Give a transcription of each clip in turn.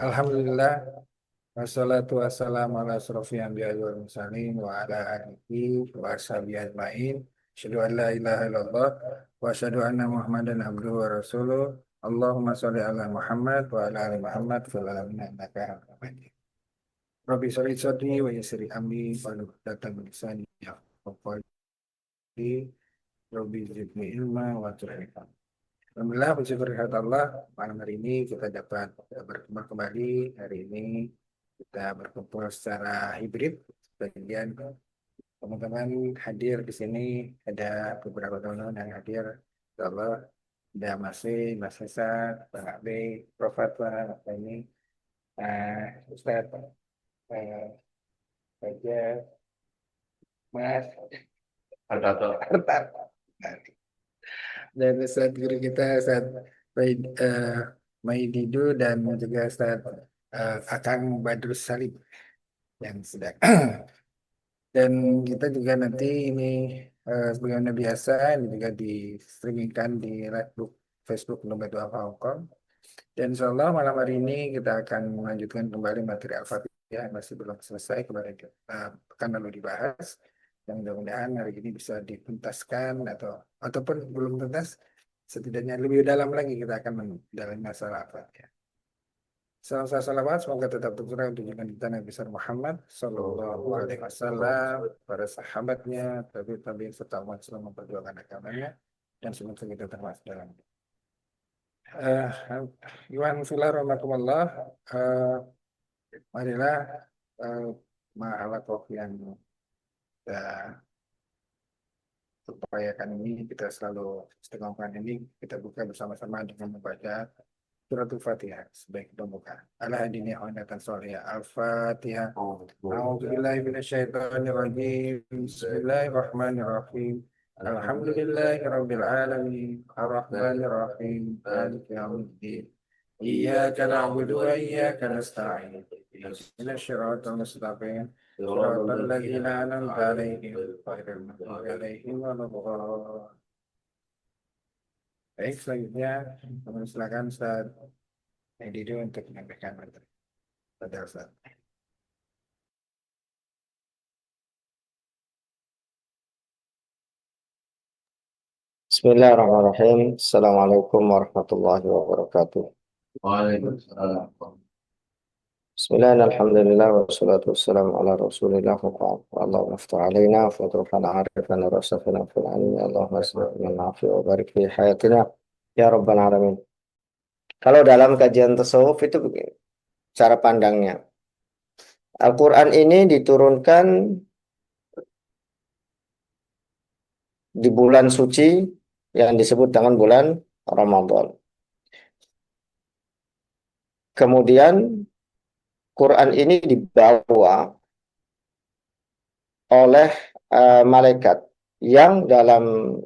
Alhamdulillah, wassalatu wassalamu ala asrofil anbiya'i wal mursalin wa ala alihi wa ashabihi ajmain. Asyhadu an la ilaha illallah wa asyhadu anna Muhammadan abduhu wa rasuluh. Allahumma sholli ala Muhammad wa ala ali Muhammad fil alamin innaka hamidum majid. Rabbi sholli sholli wa yassir amri wa hlul 'uqdatam min lisani yafqahu qawli. Rabbi zidni ilma wa tu'fiqan. Alhamdulillah, bersyukur kepada Allah, malam hari ini kita dapat bertemu kembali. Hari ini kita berkumpul secara hibrid. Sebagian teman-teman hadir di sini, ada beberapa teman-teman yang hadir. Insya Allah, ada Mas Hasan, Bang Abe, Prof. Fatwa, ini, Ustadz, Raja, Mas, Hartarto. Dan Ustadz guru kita Ustadz Maididu dan juga Ustadz Akang Badrus Salim yang sedang. Dan kita juga nanti ini sebagaimana biasa ini juga di streamingkan di Facebook Lembaga Doa Hongkong. Dan insya Allah malam hari ini kita akan melanjutkan kembali materi Al-Fatihah yang masih belum selesai kemarin pekan lalu dibahas. Yang mudah-mudahan hari ini bisa dituntaskan ataupun belum tuntas, setidaknya lebih dalam lagi kita akan mendalami masalah Al-Fatihah. Salam salawat semoga tetap tercurah untuk junjungan kita Nabi besar Muhammad Sallallahu Alaihi Wasallam, para sahabatnya, tabi'in serta umat Islam memperjuangkan agamanya, dan semoga kita termasuk dalam. Iwan Filah Rahmatullah, marilah mahala yang kita upayakan ini, kita selalu istiqomahkan ini, kita buka bersama-sama dengan membaca suratul Fatihah sebagai pembuka. Al-hadini hunatan sholiyah. Al-Fatihah. A'udzubillahi minasyaitonirrajim. Bismillahirrahmanirrahim. Alhamdulillahirabbil alamin. Arrahmanirrahim. Maliki yaumiddin. Iyyaka na'budu wa iyyaka nasta'in. Ihdinas siratal mustaqim. Siratal ladzina an'amta 'alaihim ghairil maghdubi 'alaihim waladdallin. Baik, selanjutnya kami silakan Ustaz Edido untuk menyampaikan materi. Pada Ustaz. Bismillahirrahmanirrahim. Assalamualaikum warahmatullahi wabarakatuh. Waalaikumsalam. Bismillah, alhamdulillah, wassalatu wassalamu ala rasulillah wa ba'd. Allahumma aftah alaina, fadruhana arifana rasafana fil alimi. Allahumma sallallahu nafi wa barik fi hayatina. Ya Rabbal Alamin. Kalau dalam kajian tasawuf itu begini, cara pandangnya. Al-Quran ini diturunkan di bulan suci yang disebut dengan bulan Ramadan. Kemudian Quran ini dibawa oleh malaikat yang dalam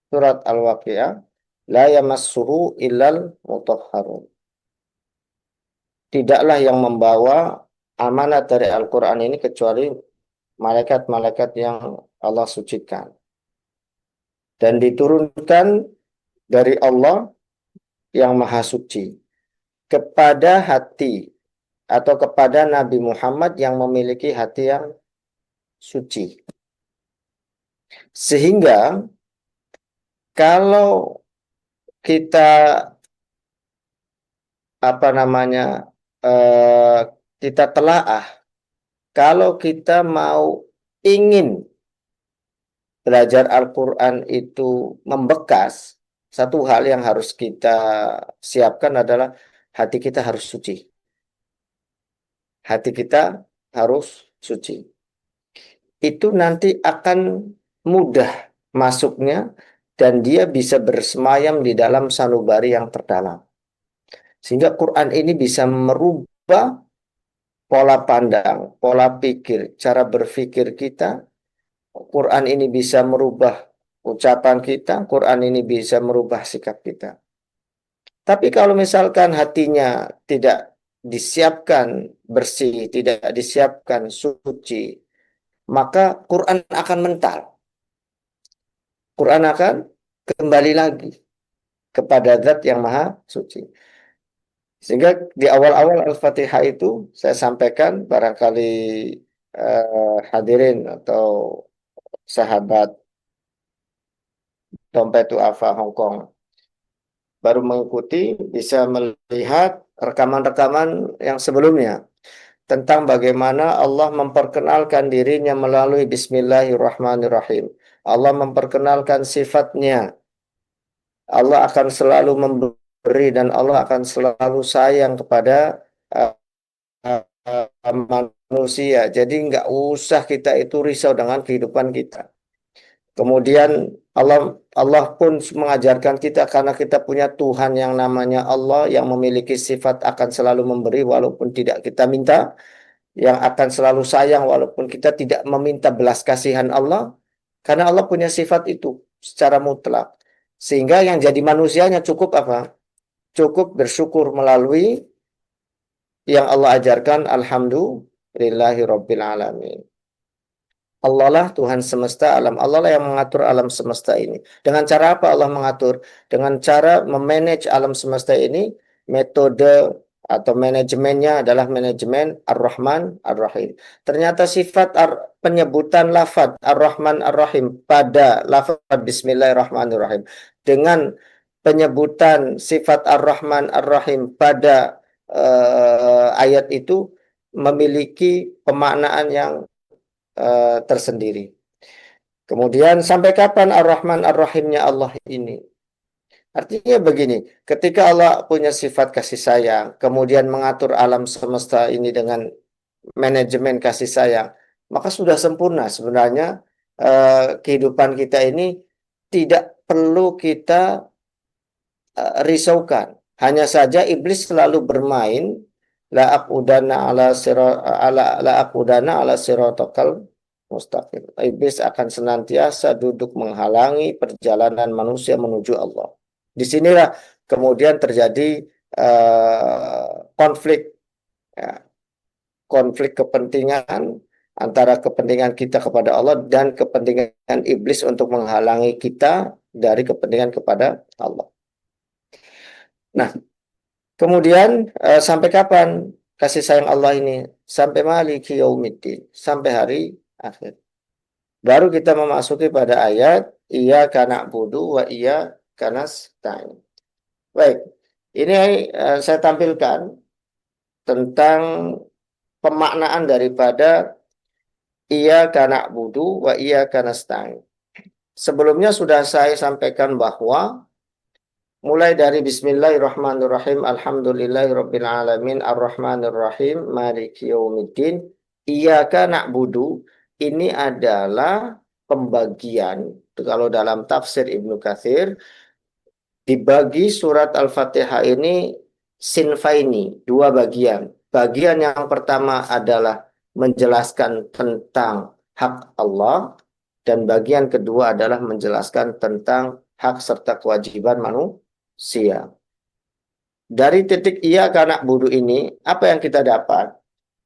surat Al-Waqiah la yamassuhu illal mutahharun. Tidaklah yang membawa amanat dari Al-Quran ini kecuali malaikat-malaikat yang Allah sucikan. Dan diturunkan dari Allah yang maha suci kepada hati atau kepada Nabi Muhammad yang memiliki hati yang suci. Sehingga kalau kita kita telaah, kalau kita mau ingin belajar Al-Quran itu membekas, satu hal yang harus kita siapkan adalah hati kita harus suci. Hati kita harus suci. Itu nanti akan mudah masuknya dan dia bisa bersemayam di dalam sanubari yang terdalam. Sehingga Quran ini bisa merubah pola pandang, pola pikir, cara berpikir kita. Quran ini bisa merubah ucapan kita, Quran ini bisa merubah sikap kita. Tapi kalau misalkan hatinya tidak disiapkan bersih, tidak disiapkan suci, maka Quran akan mental. Quran akan kembali lagi kepada zat yang maha suci. Sehingga di awal-awal Al-Fatihah itu saya sampaikan, barangkali hadirin atau sahabat Dompet Duafa Hong Kong baru mengikuti, bisa melihat rekaman-rekaman yang sebelumnya tentang bagaimana Allah memperkenalkan dirinya melalui Bismillahirrahmanirrahim. Allah memperkenalkan sifatnya. Allah akan selalu memberi dan Allah akan selalu sayang kepada uh, manusia. Jadi nggak usah kita itu risau dengan kehidupan kita. Kemudian Allah pun mengajarkan kita, karena kita punya Tuhan yang namanya Allah, yang memiliki sifat akan selalu memberi walaupun tidak kita minta, yang akan selalu sayang walaupun kita tidak meminta belas kasihan Allah, karena Allah punya sifat itu secara mutlak. Sehingga yang jadi manusianya cukup apa? Cukup bersyukur melalui yang Allah ajarkan, alhamdulillahi rabbil alamin. Allah lah Tuhan semesta alam. Allah lah yang mengatur alam semesta ini. Dengan cara apa Allah mengatur? Dengan cara memanage alam semesta ini. Metode atau manajemennya adalah manajemen Ar-Rahman Ar-Rahim. Ternyata sifat penyebutan lafaz Ar-Rahman Ar-Rahim pada lafaz Bismillahirrahmanirrahim dengan penyebutan sifat Ar-Rahman Ar-Rahim pada ayat itu memiliki pemaknaan yang tersendiri. Kemudian sampai kapan Ar-Rahman Ar-Rahimnya Allah ini? Artinya begini, ketika Allah punya sifat kasih sayang, kemudian mengatur alam semesta ini dengan manajemen kasih sayang, maka sudah sempurna sebenarnya kehidupan kita ini. Tidak perlu kita risaukan. Hanya saja iblis selalu bermain la aqudana ala siratal mustaqim. Iblis akan senantiasa duduk menghalangi perjalanan manusia menuju Allah. Disinilah kemudian terjadi konflik, ya, konflik kepentingan antara kepentingan kita kepada Allah dan kepentingan iblis untuk menghalangi kita dari kepentingan kepada Allah. Nah, kemudian sampai kapan kasih sayang Allah ini? Sampai maliki yaumiddin, sampai hari akhir. Baru kita memasuki pada ayat iyyaka na'budu wa iyyaka nasta'in. Baik, ini saya tampilkan tentang pemaknaan daripada iyyaka na'budu wa iyyaka nasta'in. Sebelumnya sudah saya sampaikan bahwa mulai dari Bismillahirrahmanirrahim, Alhamdulillahirabbil alamin, Arrahmanirrahim, Maliki yaumiddin, Iyyaka na'budu, ini adalah pembagian. Kalau dalam tafsir Ibnu Katsir, dibagi surat Al-Fatihah ini sinfaini, dua bagian. Bagian yang pertama adalah menjelaskan tentang hak Allah, dan bagian kedua adalah menjelaskan tentang hak serta kewajiban manusia. Dari titik iyyaka na'budu ini, apa yang kita dapat?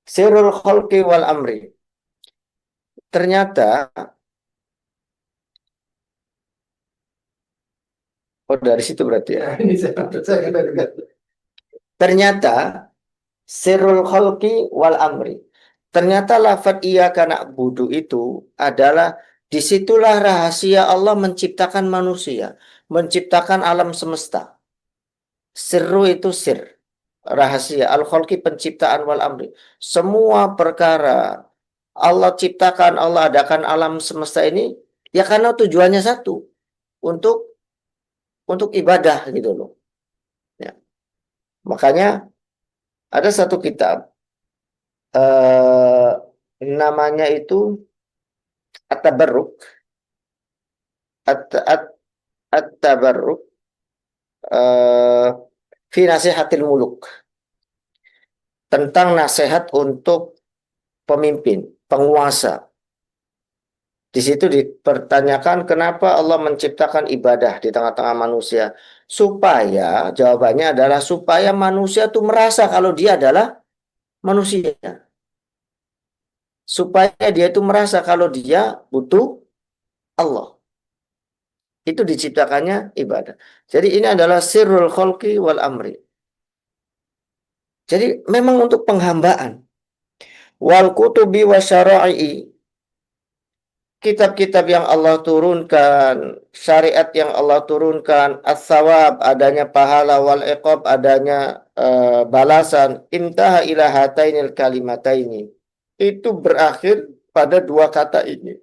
Sirrul khalqi wal amri. Ternyata, dari situ berarti ya. Ternyata, sirrul khalqi wal amri. Ternyata lafaz iyyaka na'budu itu adalah, disitulah rahasia Allah menciptakan manusia, menciptakan alam semesta. Sirru itu sir, rahasia. Al-khalqi penciptaan wal amri. Semua perkara Allah ciptakan, Allah adakan alam semesta ini, ya karena tujuannya satu, untuk ibadah gitu loh. Ya. Makanya ada satu kitab namanya itu At-Tabarruk, At-Tabarruk fi nasihatil muluk, tentang nasihat untuk pemimpin, penguasa. Di situ dipertanyakan kenapa Allah menciptakan ibadah di tengah-tengah manusia. Supaya, jawabannya adalah supaya manusia itu merasa kalau dia adalah manusia. Supaya dia itu merasa kalau dia butuh Allah. Itu diciptakannya ibadah. Jadi ini adalah sirrul khalqi wal amri. Jadi memang untuk penghambaan. Wal kutubi wa syara'i, kitab-kitab yang Allah turunkan, syariat yang Allah turunkan, as-sawab, adanya pahala, wal iqab, adanya balasan, intaha ila hatainil kalimataini. Itu berakhir pada dua kata ini,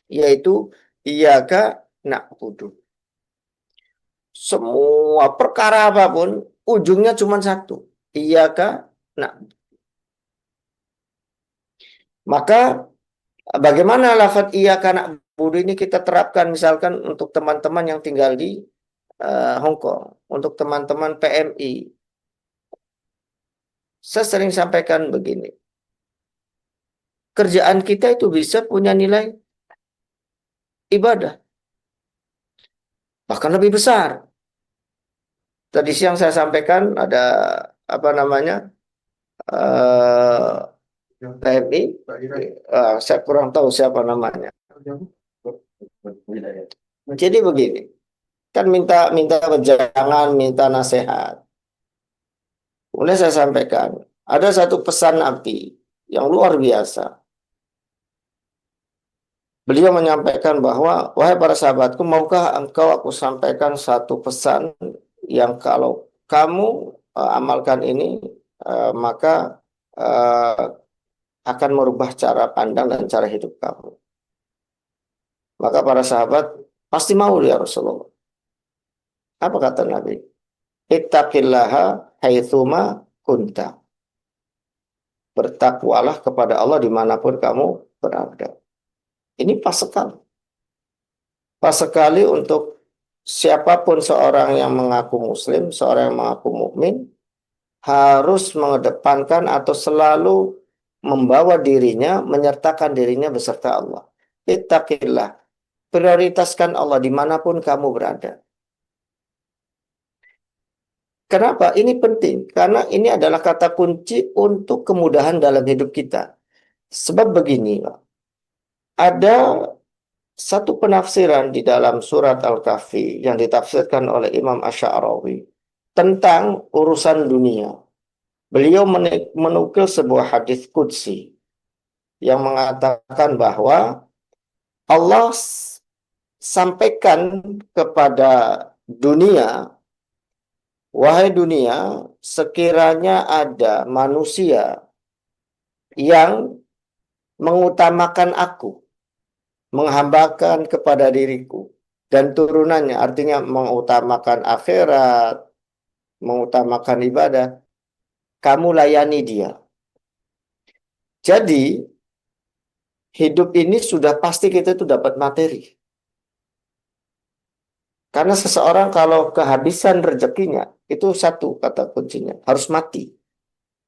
yaitu iyyaka na'budu. Semua perkara apapun ujungnya cuma satu, iyyaka na'budu. Maka bagaimana lafaz iyyaka na'budu ini kita terapkan misalkan untuk teman-teman yang tinggal di Hong Kong, untuk teman-teman PMI. Saya sering sampaikan begini, kerjaan kita itu bisa punya nilai ibadah, bahkan lebih besar. Tadi siang saya sampaikan ada apa namanya PMI, saya kurang tahu siapa namanya. Jadi begini, kan minta wejangan, minta nasihat. Kemudian saya sampaikan, ada satu pesan Nabi yang luar biasa. Beliau menyampaikan bahwa, wahai para sahabatku, maukah engkau aku sampaikan satu pesan yang kalau kamu amalkan ini, maka akan merubah cara pandang dan cara hidup kamu. Maka para sahabat pasti mau ya Rasulullah. Apa kata Nabi? Ittaqillaha haitsuma kunta. Bertakwalah kepada Allah dimanapun kamu berada. Ini pas sekali. Pas sekali untuk siapapun seorang yang mengaku muslim, seorang yang mengaku mukmin, harus mengedepankan atau selalu membawa dirinya, menyertakan dirinya beserta Allah. Ittaqillah. Prioritaskan Allah dimanapun kamu berada. Kenapa? Ini penting. Karena ini adalah kata kunci untuk kemudahan dalam hidup kita. Sebab begini, ada satu penafsiran di dalam surat Al-Kahfi yang ditafsirkan oleh Imam Asy'arawi tentang urusan dunia. Beliau menukil sebuah hadis qudsi yang mengatakan bahwa Allah sampaikan kepada dunia, wahai dunia, sekiranya ada manusia yang mengutamakan aku, menghambakan kepada diriku dan turunannya, artinya mengutamakan akhirat, mengutamakan ibadah, kamu layani dia. Jadi hidup ini sudah pasti kita itu dapat materi. Karena seseorang kalau kehabisan rezekinya, itu satu kata kuncinya, harus mati.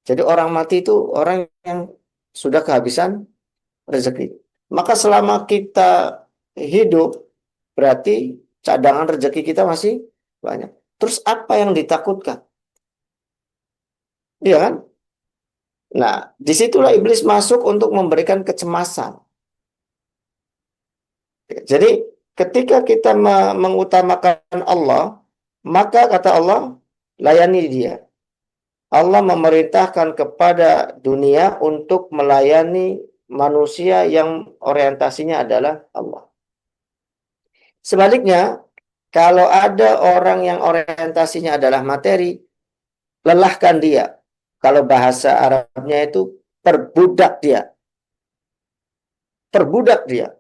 Jadi orang mati itu orang yang sudah kehabisan rezeki. Maka selama kita hidup, berarti cadangan rezeki kita masih banyak. Terus apa yang ditakutkan? Iya kan? Nah, disitulah iblis masuk untuk memberikan kecemasan. Jadi, ketika kita mengutamakan Allah, maka kata Allah, layani dia. Allah memerintahkan kepada dunia untuk melayani manusia yang orientasinya adalah Allah. Sebaliknya, kalau ada orang yang orientasinya adalah materi, lelahkan dia. Kalau bahasa Arabnya itu perbudak dia. Perbudak dia.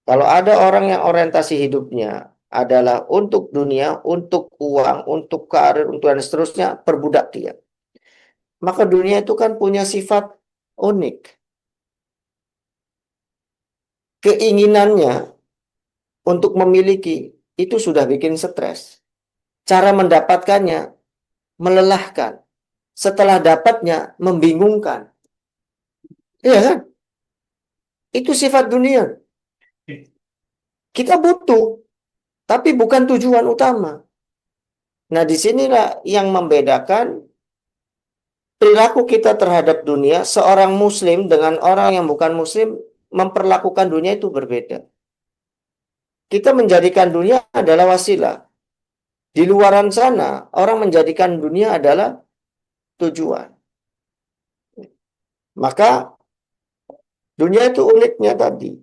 Kalau ada orang yang orientasi hidupnya adalah untuk dunia, untuk uang, untuk karir, untuk dan seterusnya, perbudak dia. Maka dunia itu kan punya sifat unik. Keinginannya untuk memiliki itu sudah bikin stres. Cara mendapatkannya melelahkan. Setelah dapatnya membingungkan. Iya kan? Itu sifat dunia. Kita butuh, tapi bukan tujuan utama. Nah, disinilah yang membedakan perilaku kita terhadap dunia. Seorang muslim dengan orang yang bukan muslim memperlakukan dunia itu berbeda. Kita menjadikan dunia adalah wasilah. Di luaran sana, orang menjadikan dunia adalah tujuan. Maka dunia itu uniknya tadi.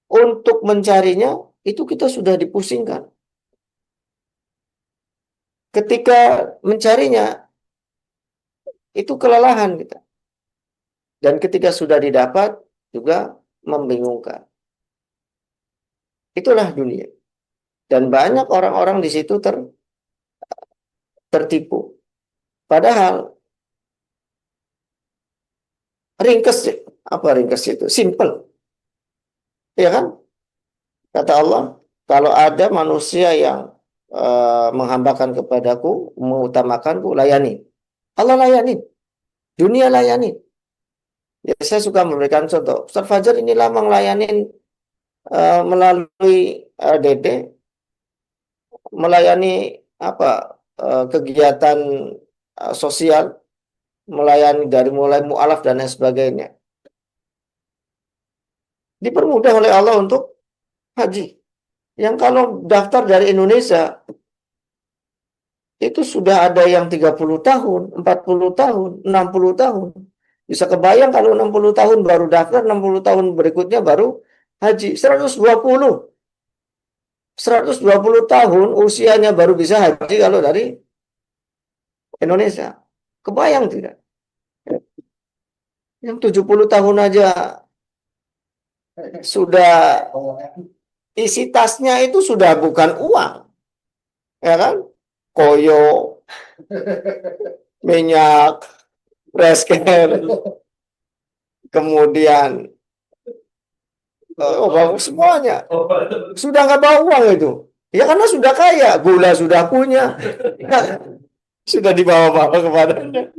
Untuk mencarinya, itu kita sudah dipusingkan. Ketika mencarinya, itu kelelahan kita. Dan ketika sudah didapat, juga membingungkan. Itulah dunia. Dan banyak orang-orang di situ tertipu. Padahal ringkes, apa ringkes itu? Simple. Ya kan? Kata Allah, kalau ada manusia yang menghambakan kepadaku, mengutamakanku, layani. Allah layani. Dunia layani. Ya, saya suka memberikan contoh. Ustaz Fajar ini lama ngelayanin melalui DD, melayani apa kegiatan sosial, melayani dari mulai mu'alaf dan lain sebagainya. Dipermudah oleh Allah untuk haji. Yang kalau daftar dari Indonesia, itu sudah ada yang 30 tahun, 40 tahun, 60 tahun. Bisa kebayang kalau 60 tahun baru daftar, 60 tahun berikutnya baru haji. 120 tahun usianya baru bisa haji kalau dari Indonesia. Kebayang tidak? Yang 70 tahun aja sudah isi tasnya itu sudah bukan uang. Ya kan? Koyo, minyak, fresker, kemudian semuanya. Sudah nggak bawa uang itu. Ya karena sudah kaya, gula sudah punya. Sudah dibawa-bawa kepadanya.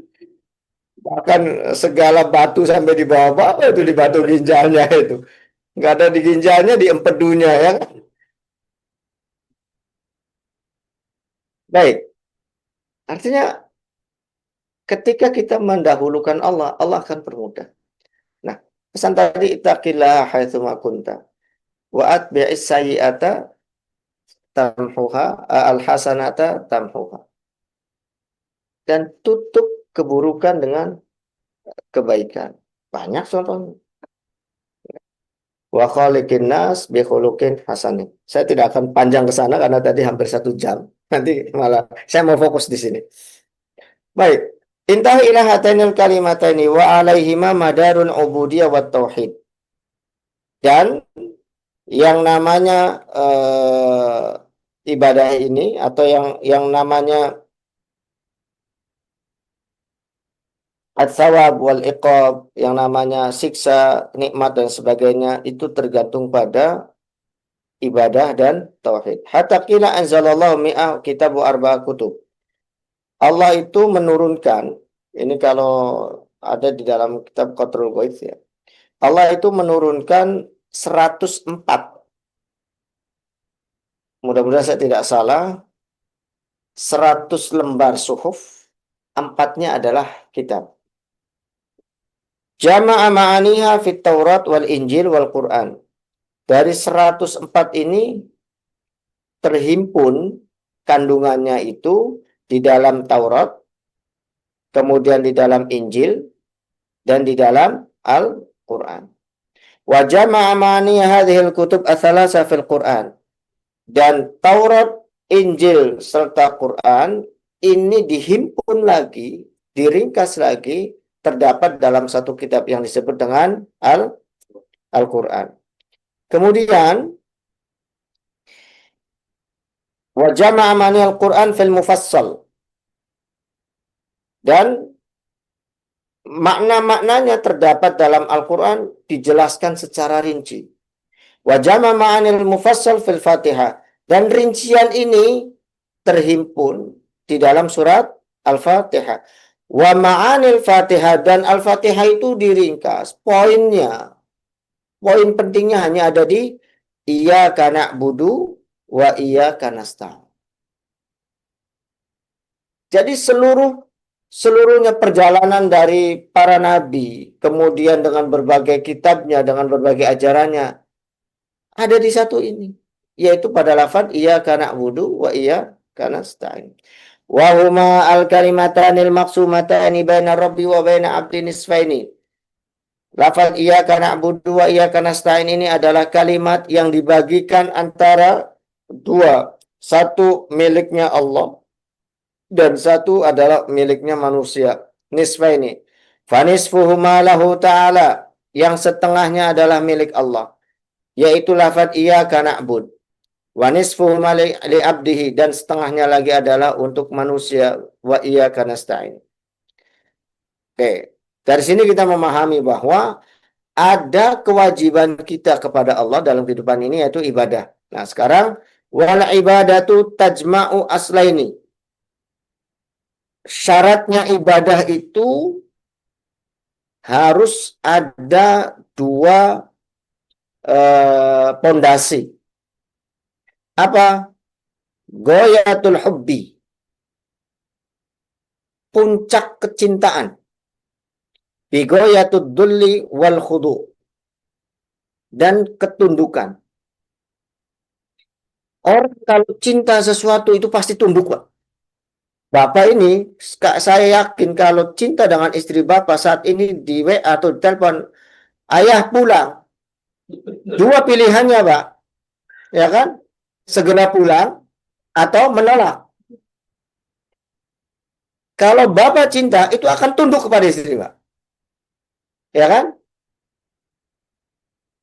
Bahkan segala batu sampai dibawa-bawa itu di batu ginjalnya itu. Nggak ada di ginjalnya, di empedunya ya kan. Baik. Artinya ketika kita mendahulukan Allah, Allah akan permudah. Nah, pesan tadi ittaqillah haitsuma kunta wa atbi'is sayyi'ata tamhuha al-hasanata tamhuha. Dan tutup keburukan dengan kebaikan. Banyak contohnya. Wa khaliqin nas bi khuluqin hasanin. Saya tidak akan panjang ke sana karena tadi hampir 1 jam. Nanti malah saya mau fokus di sini. Baik. Intahi ila hatainil kalimataini wa alaihima madarun ubudiyah wa tauhid. Dan yang namanya ibadah ini atau yang namanya at-thawab wal iqab, yang namanya siksa, nikmat dan sebagainya itu tergantung pada ibadah dan tauhid. Hatta qila anzalallahu mi'ah kitabu arba'a kutub. Allah itu menurunkan, ini kalau ada di dalam kitab Qatrul Ghaith ya. Allah itu menurunkan 104. Mudah-mudahan saya tidak salah. 100 lembar suhuf, 4-nya adalah kitab. Jama'a ma'aniha fit Taurat wal Injil wal Quran. Dari 104 ini terhimpun kandungannya itu di dalam Taurat, kemudian di dalam Injil, dan di dalam Al-Quran. Wa jama'a ma'aniha hadhil kutub atsalasa fil Quran. Dan Taurat, Injil, serta Quran ini dihimpun lagi, diringkas lagi, terdapat dalam satu kitab yang disebut dengan Al-Quran. Kemudian wa jama'a ma'ani al-Quran fil mufassal. Dan makna-maknanya terdapat dalam Al-Quran dijelaskan secara rinci. Wa jama'a ma'ani al-mufassal fil Fatihah. Dan rincian ini terhimpun di dalam surat Al-Fatihah. Wa ma'anil Fatihah, dan Al-Fatihah itu diringkas. Poin pentingnya hanya ada di iyyaka na'budu wa iyyaka nasta'in. Jadi seluruhnya perjalanan dari para nabi, kemudian dengan berbagai kitabnya, dengan berbagai ajarannya, ada di satu ini. yaitu pada lafaz iyyaka na'budu wa iyyaka nasta'in. Wa huma al-kalimatanil maqsumatani baina rabbi wa baina abdi nisfaini. Lafaz iyyaka na'budu wa iyyaka nasta'in ini adalah kalimat yang dibagikan antara dua. Satu miliknya Allah dan satu adalah miliknya manusia. Nisfaini. Fanisfuhuma lahu ta'ala. Yang setengahnya adalah milik Allah, yaitu lafaz iyyaka na'bud. Wa nisfuhuma li abdihi, dan setengahnya lagi adalah untuk manusia, wa iyyaka nasta'in. Oke, dari sini kita memahami bahwa ada kewajiban kita kepada Allah dalam kehidupan ini, yaitu ibadah. Nah, sekarang wal ibadatu tajma'u aslaini. Syaratnya ibadah itu harus ada dua pondasi. Apa? Ghayatul hubbi, puncak kecintaan. Bi ghayatud dhulli wal khudu, dan ketundukan. Orang kalau cinta sesuatu itu pasti tunduk, Pak. Bapak ini, saya yakin kalau cinta dengan istri Bapak saat ini di WA atau di telepon, ayah pulang. Dua pilihannya, Pak. Ya kan? Segera pulang atau menolak. Kalau Bapak cinta, itu akan tunduk kepada istri, Pak. Ya kan?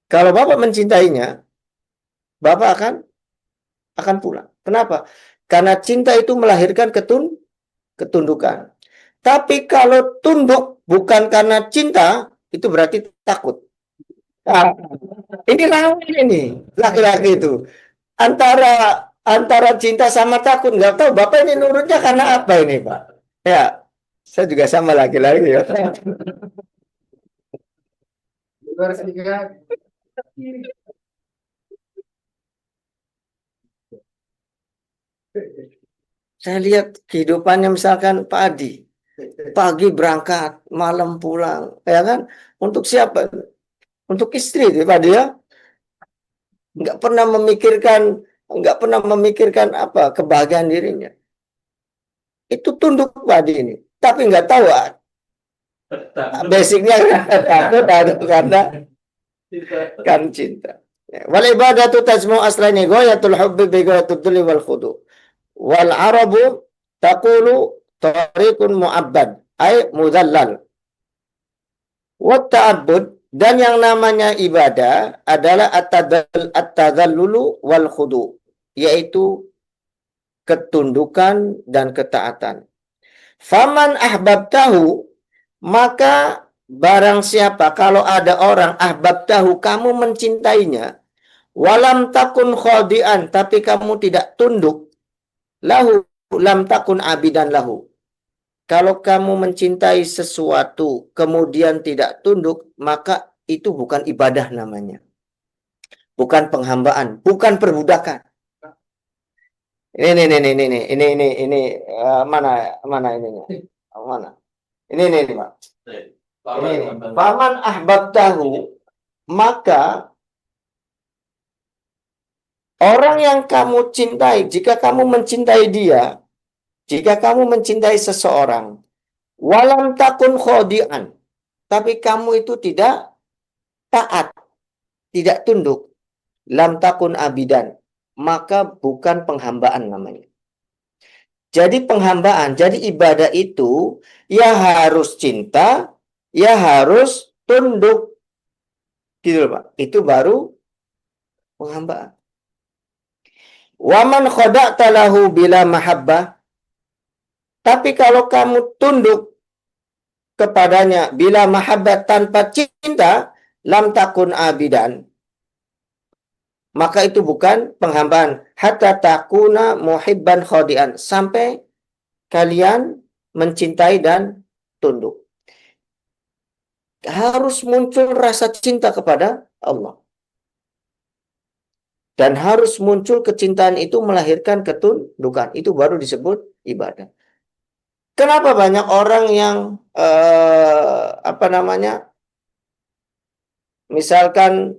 Kalau Bapak mencintainya, Bapak akan pulang. Kenapa? Karena cinta itu melahirkan ketundukan. Tapi kalau tunduk bukan karena cinta, itu berarti takut. Nah, ini rawan ini, laki-laki itu. Antara cinta sama takut. Nggak tahu Bapak ini nurutnya karena apa ini, Pak? Ya, saya juga sama laki-laki ya. Luar sedikit. Saya lihat kehidupannya misalkan Pak Adi. Pagi berangkat, malam pulang. Ya kan? Untuk siapa? Untuk istri itu Pak Adi ya. Nggak pernah memikirkan apa kebahagiaan dirinya. Itu tunduk Pak Adi ini. Tapi nggak tahu basicnya takut karena cinta. Wal ibadatu tajmu aslani ghayatul hubbi bi ghayatul dhulli wal khudu. Wal arabu taqulu tariqun mu'abbad ay mudallal. Wa ta'abbud, dan yang namanya ibadah adalah at-tadallulu wal khudu, yaitu ketundukan dan ketaatan. Faman ahbabtahu, maka barang siapa, kalau ada orang ahbabtahu, kamu mencintainya, walam takun khadian, tapi kamu tidak tunduk, lahu lam takun abidan lahu. Kalau kamu mencintai sesuatu kemudian tidak tunduk, maka itu bukan ibadah namanya. Bukan penghambaan, bukan perbudakan. Ini mana ininya? Mana? Ini Pak. Ini. Faman ahbabtahu, maka orang yang kamu cintai, jika kamu mencintai dia, jika kamu mencintai seseorang, walam takun khodi'an, tapi kamu itu tidak taat, tidak tunduk, lam takun abidan, maka bukan penghambaan namanya. Jadi penghambaan, jadi ibadah itu ya harus cinta, ya harus tunduk. Gitu loh, Pak. Itu baru penghambaan. Waman khoda'ta lahu bila mahabbah, tapi kalau kamu tunduk kepadanya bila mahabbat, tanpa cinta, lam takun abidan, maka itu bukan penghambaan. Hatta takuna muhibban khodian, sampai kalian mencintai dan tunduk. Harus muncul rasa cinta kepada Allah. Dan harus muncul kecintaan itu melahirkan ketundukan. Itu baru disebut ibadah. Kenapa banyak orang yang misalkan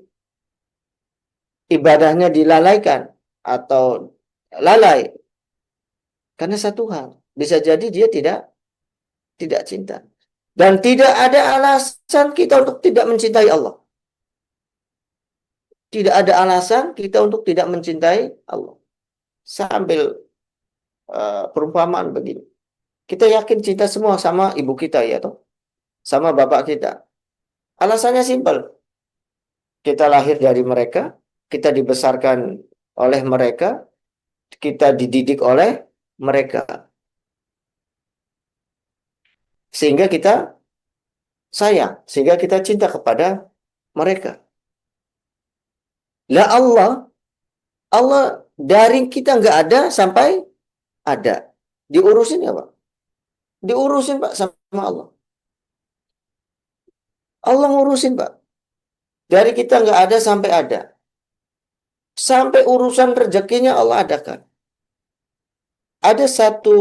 ibadahnya dilalaikan atau lalai karena satu hal, bisa jadi dia tidak cinta. Dan tidak ada alasan kita untuk tidak mencintai Allah. Tidak ada alasan kita untuk tidak mencintai Allah. Sambil perumpamaan begini. Kita yakin cinta semua sama ibu kita ya toh, sama bapak kita. Alasannya simpel. Kita lahir dari mereka, kita dibesarkan oleh mereka, kita dididik oleh mereka. Sehingga kita sayang, sehingga kita cinta kepada mereka. Lah Allah dari kita nggak ada sampai ada. Diurusin ya Pak? Diurusin Pak sama Allah. Allah ngurusin Pak. Dari kita nggak ada sampai ada. Sampai urusan rezekinya Allah adakan. Ada satu,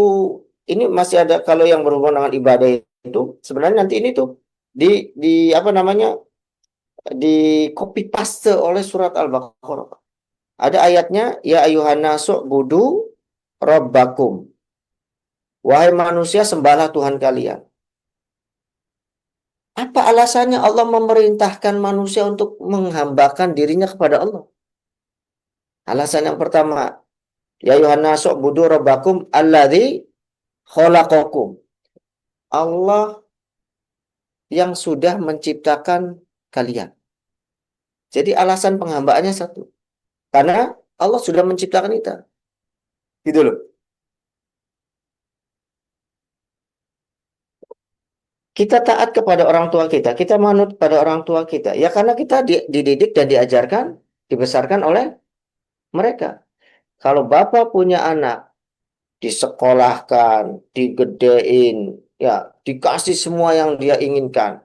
ini masih ada kalau yang berhubungan dengan ibadah itu, sebenarnya nanti ini tuh di apa namanya, di copy paste oleh surat Al-Baqarah. Ada ayatnya, ya ayuhan nasu budu rabbakum. Wahai manusia, sembahlah Tuhan kalian. Apa alasannya Allah memerintahkan manusia untuk menghambakan dirinya kepada Allah? Alasan yang pertama, ya ayuhan nasu budu rabbakum alladzi khalaqakum. Allah yang sudah menciptakan kalian. Jadi alasan penghambaannya satu. Karena Allah sudah menciptakan kita. Gitu loh. Kita taat kepada orang tua kita manut pada orang tua kita. Ya karena kita dididik dan diajarkan, dibesarkan oleh mereka. Kalau bapak punya anak, disekolahkan, digedein, ya dikasih semua yang dia inginkan.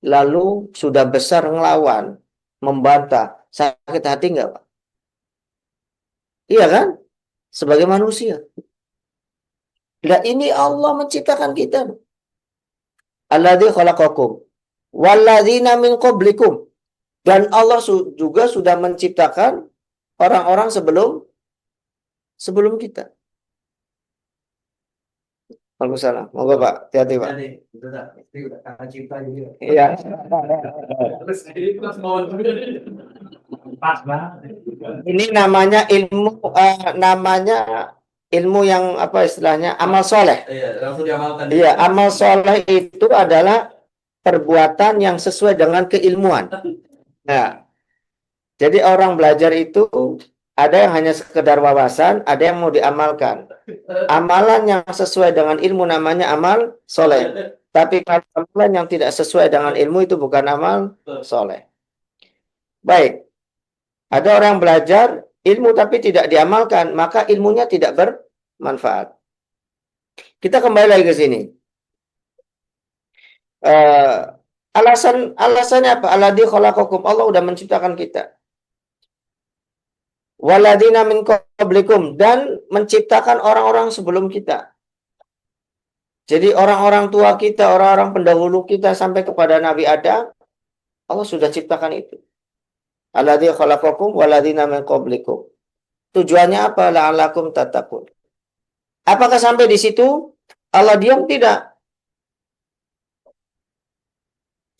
Lalu sudah besar ngelawan, membantah, sakit hati nggak Pak? Iya kan? Sebagai manusia. Nah ini Allah menciptakan kita. Alladzi khalaqakum walladzina min qablikum. Dan Allah juga sudah menciptakan orang-orang sebelum kita. Waalaikumsalam. Moga Pak, hati-hati Pak. Iya. Ini namanya ilmu yang apa istilahnya amal soleh. Iya, langsung diamalkan. Iya, amal soleh itu adalah perbuatan yang sesuai dengan keilmuan. Nah, jadi orang belajar itu ada yang hanya sekedar wawasan, ada yang mau diamalkan. Amalan yang sesuai dengan ilmu namanya amal soleh. Tapi kalau amalan yang tidak sesuai dengan ilmu itu bukan amal soleh. Baik, ada orang belajar ilmu tapi tidak diamalkan, maka ilmunya tidak bermanfaat. Kita kembali lagi ke sini. Alasannya apa? Alladzi khalaqakum. Allah udah menciptakan kita. Walladzina min qablikum, dan menciptakan orang-orang sebelum kita. Jadi orang-orang tua kita, orang-orang pendahulu kita sampai kepada Nabi Adam, Allah sudah ciptakan itu. Alladzi khalaqakum walladzina min qablikum. Tujuannya apa? La'allakum tattaqun. Apakah sampai di situ Allah diam? Tidak.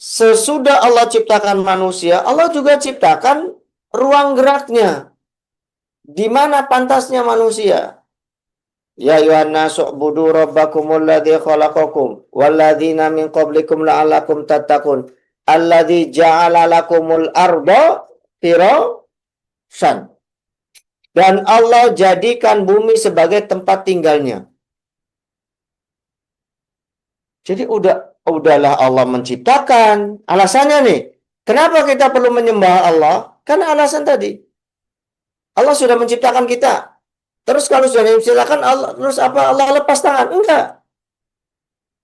Sesudah Allah ciptakan manusia, Allah juga ciptakan ruang geraknya. Di mana pantasnya manusia? Ya ayyuhan nasu ubudu rabbakumul ladzi khalaqakum walladzina min qablikum la'allakum tattaqun alladzi ja'ala lakumul arda firasyan. Dan Allah jadikan bumi sebagai tempat tinggalnya. Jadi udahlah Allah menciptakan. Alasannya nih, kenapa kita perlu menyembah Allah? Karena alasan tadi. Allah sudah menciptakan kita. Terus kalau sudah menciptakan Allah, terus apa? Allah lepas tangan? Enggak.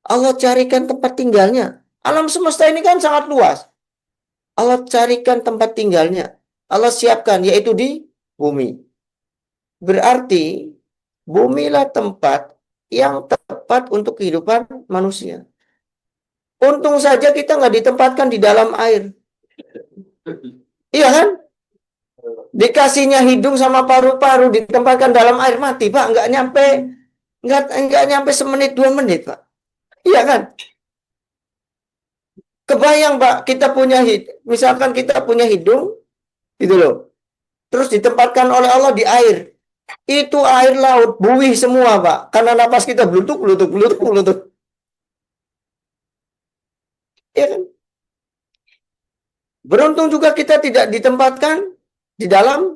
Allah carikan tempat tinggalnya. Alam semesta ini kan sangat luas. Allah carikan tempat tinggalnya. Allah siapkan, yaitu di bumi. Berarti bumilah tempat yang tepat untuk kehidupan manusia. Untung saja kita nggak ditempatkan di dalam air. Iya kan? Dikasihnya hidung sama paru-paru ditempatkan dalam air mati, Pak, nggak nyampe semenit 2 menit, Pak. Iya kan? Kebayang, Pak, misalkan kita punya hidung, gitu loh. Terus ditempatkan oleh Allah di air. Itu air laut, buih semua, Pak. Karena napas kita blutuk, blutuk, blutuk, blutuk. Iya kan? Beruntung juga kita tidak ditempatkan di dalam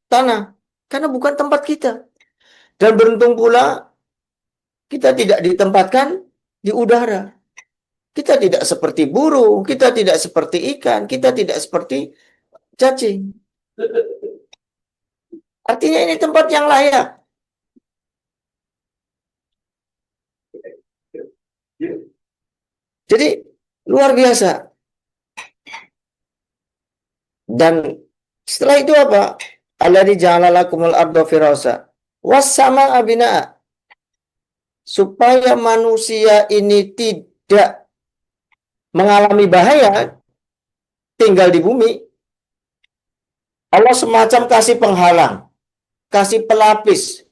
tanah. Karena bukan tempat kita. Dan beruntung pula kita tidak ditempatkan di udara. Kita tidak seperti burung, kita tidak seperti ikan, kita tidak seperti cacing. Artinya ini tempat yang layak. Jadi luar biasa. Dan setelah itu apa? Alladzi ja'ala lakumul arda firasha was samaa binaa. Supaya manusia ini tidak mengalami bahaya tinggal di bumi, Allah semacam kasih penghalang, kasih pelapis,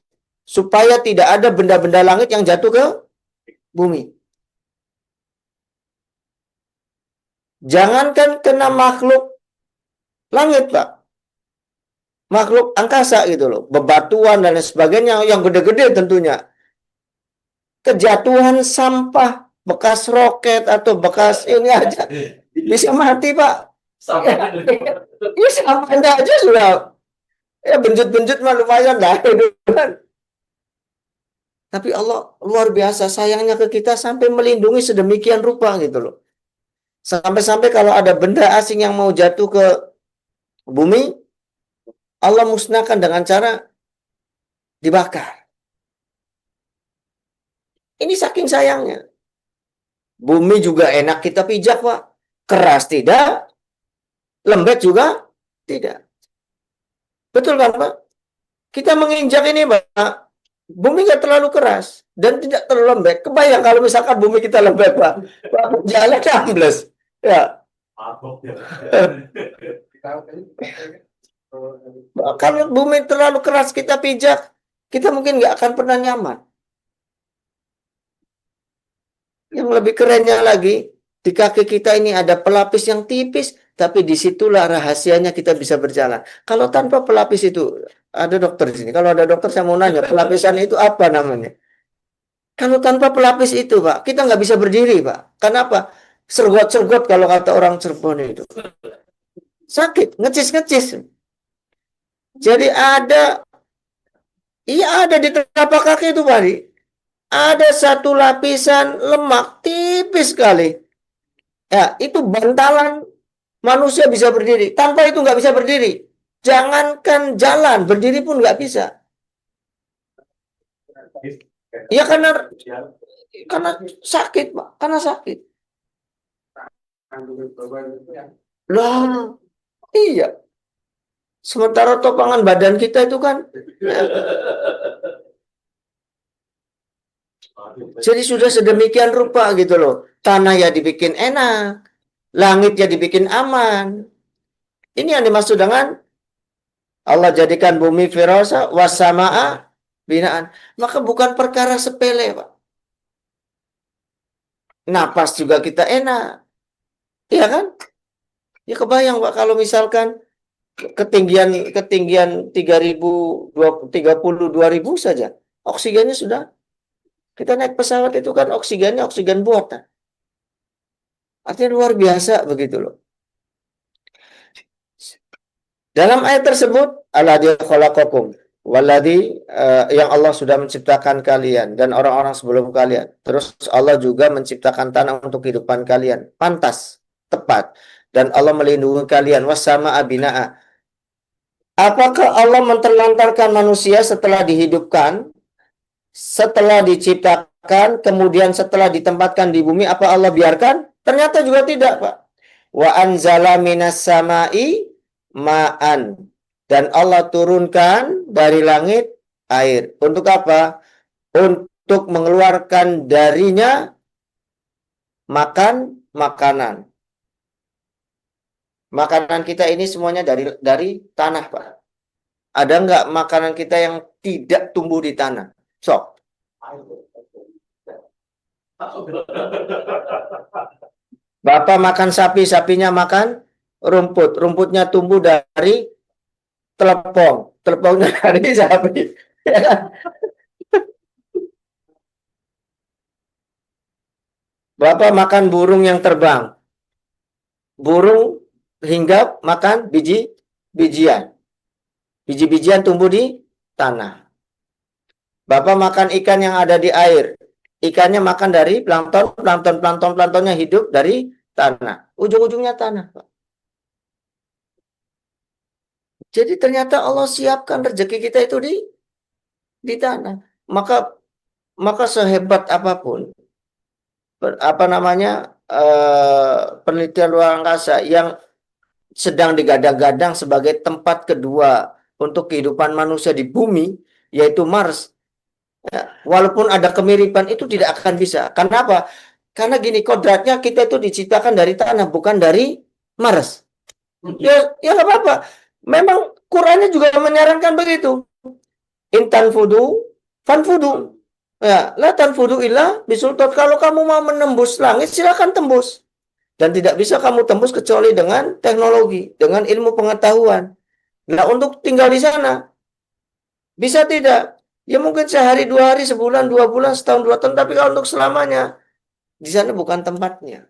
supaya tidak ada benda-benda langit yang jatuh ke bumi. Jangankan kena makhluk langit, Pak. Makhluk angkasa gitu loh. Bebatuan dan lain sebagainya yang gede-gede tentunya. Kejatuhan sampah, bekas roket atau bekas ini aja bisa mati, Pak. Ya sama aja sudah. Ya benjut-benjut mah lumayan dah. Tapi Allah luar biasa sayangnya ke kita sampai melindungi sedemikian rupa gitu loh. Sampai-sampai kalau ada benda asing yang mau jatuh ke bumi, Allah musnahkan dengan cara dibakar. Ini saking sayangnya. Bumi juga enak kita pijak, Pak. Keras tidak, lembek juga tidak. Betul kan, Pak? Kita menginjak ini, Pak. Bumi nggak terlalu keras dan tidak terlalu lembek. Kebayang kalau misalkan bumi kita lembek, Pak. Pak, jalan ambles. Ya. Kalau bumi terlalu keras kita pijak, kita mungkin nggak akan pernah nyaman. Yang lebih kerennya lagi, di kaki kita ini ada pelapis yang tipis, tapi disitulah rahasianya kita bisa berjalan. Kalau tanpa pelapis itu, ada dokter di sini. Kalau ada dokter saya mau nanya, pelapisan itu apa namanya? Kalau tanpa pelapis itu, Pak, kita nggak bisa berdiri, Pak. Kenapa? Sergot-sergot kalau kata orang Cirebon itu. Sakit, ngecis-ngecis. Jadi ada di telapak kaki itu, Pak. Ada satu lapisan lemak tipis sekali. Ya, itu bantalan manusia bisa berdiri. Tanpa itu nggak bisa berdiri. Jangankan jalan, berdiri pun nggak bisa. Ya karena sakit, Pak. Karena sakit. Lah, iya. Sementara topangan badan kita itu kan jadi sudah sedemikian rupa gitu loh. Tanah ya dibikin enak, langit ya dibikin aman. Ini yang dimaksud dengan Allah jadikan bumi firasha wasamaa binaan. Maka bukan perkara sepele, Pak. Napas juga kita enak. Iya kan? Ya kebayang, Pak, kalau misalkan ketinggian 32.000 saja. Oksigennya sudah. Kita naik pesawat itu kan oksigennya oksigen buatan. Artinya luar biasa begitu loh. Dalam ayat tersebut, alladzi khalaqakum walladzi yang Allah sudah menciptakan kalian dan orang-orang sebelum kalian. Terus Allah juga menciptakan tanah untuk kehidupan kalian. Pantas, tepat. Dan Allah melindungi kalian wassama binaa. Apakah Allah menterlantarkan manusia setelah dihidupkan, setelah diciptakan, kemudian setelah ditempatkan di bumi, apa Allah biarkan? Ternyata juga tidak, Pak. Wa anzala minas samai ma'an. Dan Allah turunkan dari langit air. Untuk apa? Untuk mengeluarkan darinya makanan. Makanan kita ini semuanya dari tanah, Pak. Ada nggak makanan kita yang tidak tumbuh di tanah? Sok. Bapak makan sapi, sapinya makan rumput. Rumputnya tumbuh dari telepong. Telepongnya dari sapi. Ya kan? Bapak makan burung yang terbang. Burung hinggap makan biji-bijian. Biji-bijian tumbuh di tanah. Bapak makan ikan yang ada di air. Ikannya makan dari plankton, planktonnya hidup dari tanah. Ujung-ujungnya tanah, Pak. Jadi ternyata Allah siapkan rezeki kita itu di tanah. Maka sehebat apapun penelitian luar angkasa yang sedang digadang-gadang sebagai tempat kedua untuk kehidupan manusia di bumi, yaitu Mars. Ya, walaupun ada kemiripan itu tidak akan bisa. Kenapa? Karena gini, kodratnya kita itu diciptakan dari tanah, bukan dari Mars. Ya nggak apa-apa. Memang Qurannya juga menyarankan begitu. Intan fudu, fanfudu. Ya, la tanfudu illa bisultan. Kalau kamu mau menembus langit, silakan tembus. Dan tidak bisa kamu tembus kecuali dengan teknologi, dengan ilmu pengetahuan. Nah, untuk tinggal di sana, bisa tidak? Ya mungkin sehari, 2 hari, sebulan, 2 bulan, setahun, 2 tahun. Tapi kalau untuk selamanya, di sana bukan tempatnya.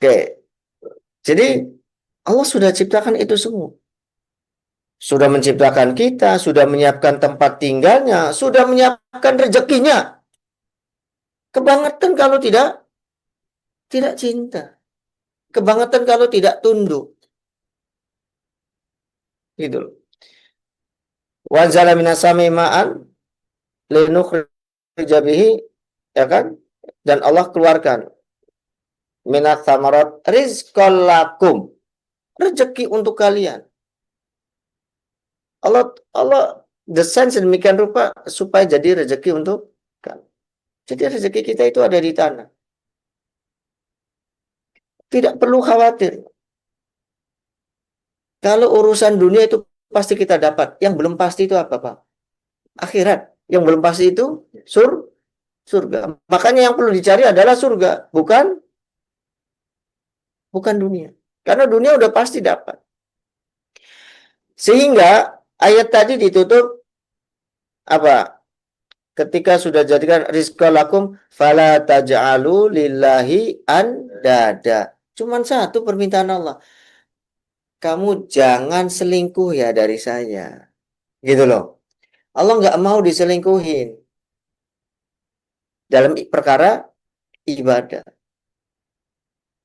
Oke, jadi Allah sudah ciptakan itu semua. Sudah menciptakan kita, sudah menyiapkan tempat tinggalnya, sudah menyiapkan rezekinya. Kebangetan kalau tidak cinta. Kebangetan kalau tidak tunduk. Gitu loh. Wa anzala minas sami ma'an linukhrija bihi, ya kan? Dan Allah keluarkan minat samarat rizqal lakum, rezeki untuk kalian. Allah desain sedemikian rupa supaya jadi rezeki untuk kalian. Jadi rezeki kita itu ada di tanah. Tidak perlu khawatir. Kalau urusan dunia itu pasti kita dapat. Yang belum pasti itu apa, Pak? Akhirat. Yang belum pasti itu surga. Makanya yang perlu dicari adalah surga, bukan dunia. Karena dunia udah pasti dapat. Sehingga ayat tadi ditutup apa? Ketika sudah jadikan rizqalakum fala taj'alu lillahi andada. Cuman satu permintaan Allah. Kamu jangan selingkuh ya dari saya. Gitu loh. Allah nggak mau diselingkuhin dalam perkara ibadah.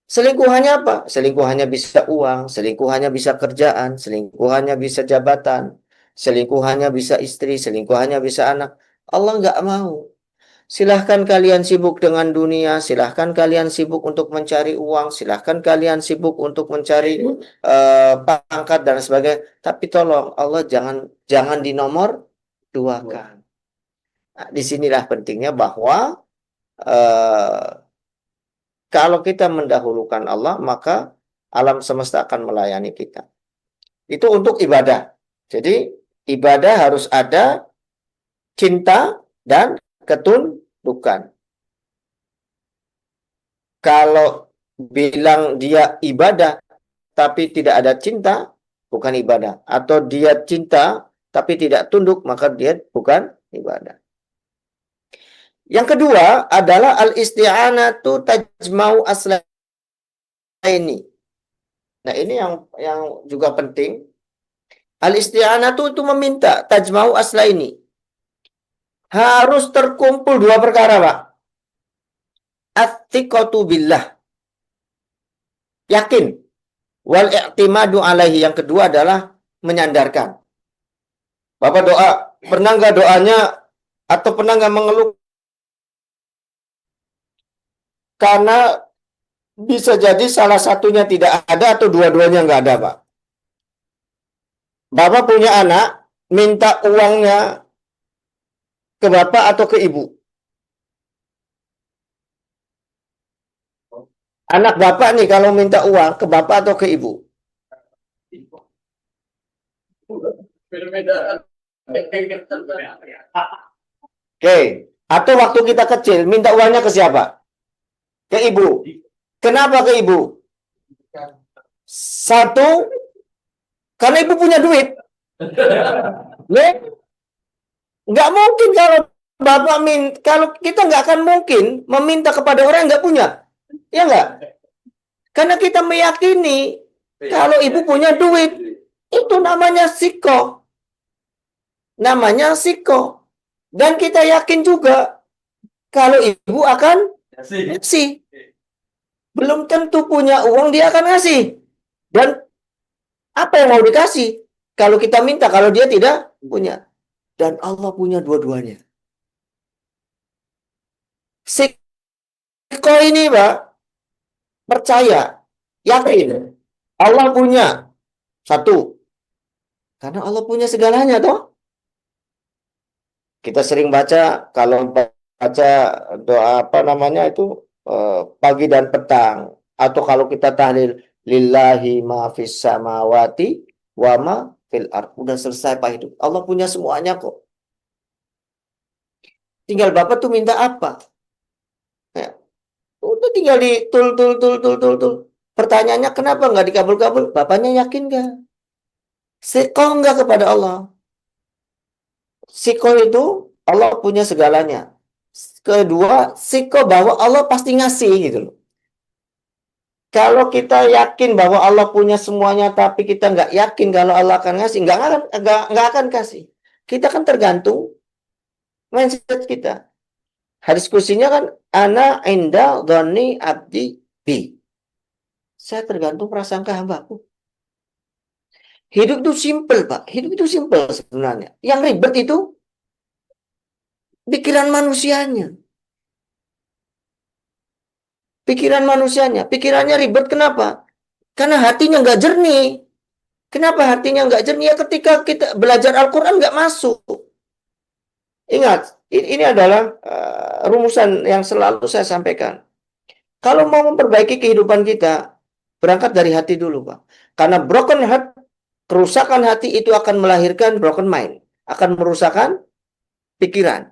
Selingkuhannya apa? Selingkuhannya bisa uang, selingkuhannya bisa kerjaan, selingkuhannya bisa jabatan, selingkuhannya bisa istri, selingkuhannya bisa anak. Allah nggak mau. Silahkan kalian sibuk dengan dunia, silahkan kalian sibuk untuk mencari uang, silahkan kalian sibuk untuk mencari pangkat dan sebagainya. Tapi tolong Allah jangan dinomor duakan. Nah, disinilah pentingnya bahwa kalau kita mendahulukan Allah, maka alam semesta akan melayani kita. Itu untuk ibadah. Jadi ibadah harus ada cinta dan ketundukan. Kalau bilang dia ibadah tapi tidak ada cinta, bukan ibadah. Atau dia cinta tapi tidak tunduk, maka dia bukan ibadah. Yang kedua adalah al-isti'anatu tajma'u aslaini. Nah, ini yang juga penting. Al-isti'anatu itu meminta, tajma'u aslaini. Harus terkumpul 2 perkara, Pak. At-thiqatu billah. Yakin. Wal i'timadu alaihi. Yang kedua adalah menyandarkan. Bapak doa, pernah nggak doanya atau pernah nggak mengeluh karena bisa jadi salah satunya tidak ada atau dua-duanya nggak ada, Pak. Bapak punya anak, minta uangnya ke bapak atau ke ibu. Anak bapak nih kalau minta uang ke bapak atau ke ibu? Oke. Atau waktu kita kecil minta uangnya ke siapa? Ke ibu. Kenapa ke ibu? Satu, karena ibu punya duit. Nih, nggak mungkin kalau bapak kalau kita nggak akan mungkin meminta kepada orang yang nggak punya, ya nggak? Karena kita meyakini kalau ibu punya duit, itu namanya siko, dan kita yakin juga kalau ibu akan ngasih. Belum tentu punya uang dia akan ngasih. Dan apa yang mau dikasih? Kalau kita minta, kalau dia tidak punya. Dan Allah punya dua-duanya. Siko ini, Pak, percaya, yakin. Allah punya. Satu. Karena Allah punya segalanya, toh. Kita sering baca, kalau baca doa apa namanya itu, pagi dan petang. Atau kalau kita tahlil, lillahi ma fis samawati wa ma fil ard. Udah selesai Pak hidup. Allah punya semuanya kok. Tinggal Bapak tuh minta apa? Ya, udah tinggal di tul. Pertanyaannya kenapa nggak dikabul-kabul? Bapaknya yakin nggak? Sikoh nggak kepada Allah? Sikoh itu Allah punya segalanya. Kedua, sikoh bahwa Allah pasti ngasih gitu loh. Kalau kita yakin bahwa Allah punya semuanya, tapi kita nggak yakin kalau Allah akan ngasih, nggak akan kasih. Kita kan tergantung mindset kita. Hadis kursinya kan, ana inda dhoni abdi bi. Saya tergantung prasangka hambaku. Hidup itu simple, Pak. Hidup itu simple sebenarnya. Yang ribet itu pikiran manusianya. Pikirannya ribet kenapa? Karena hatinya nggak jernih. Kenapa hatinya nggak jernih? Ya ketika kita belajar Al-Quran nggak masuk. Ingat, ini adalah rumusan yang selalu saya sampaikan. Kalau mau memperbaiki kehidupan kita, berangkat dari hati dulu, Pak. Karena broken heart, kerusakan hati itu akan melahirkan broken mind. Akan merusakkan pikiran.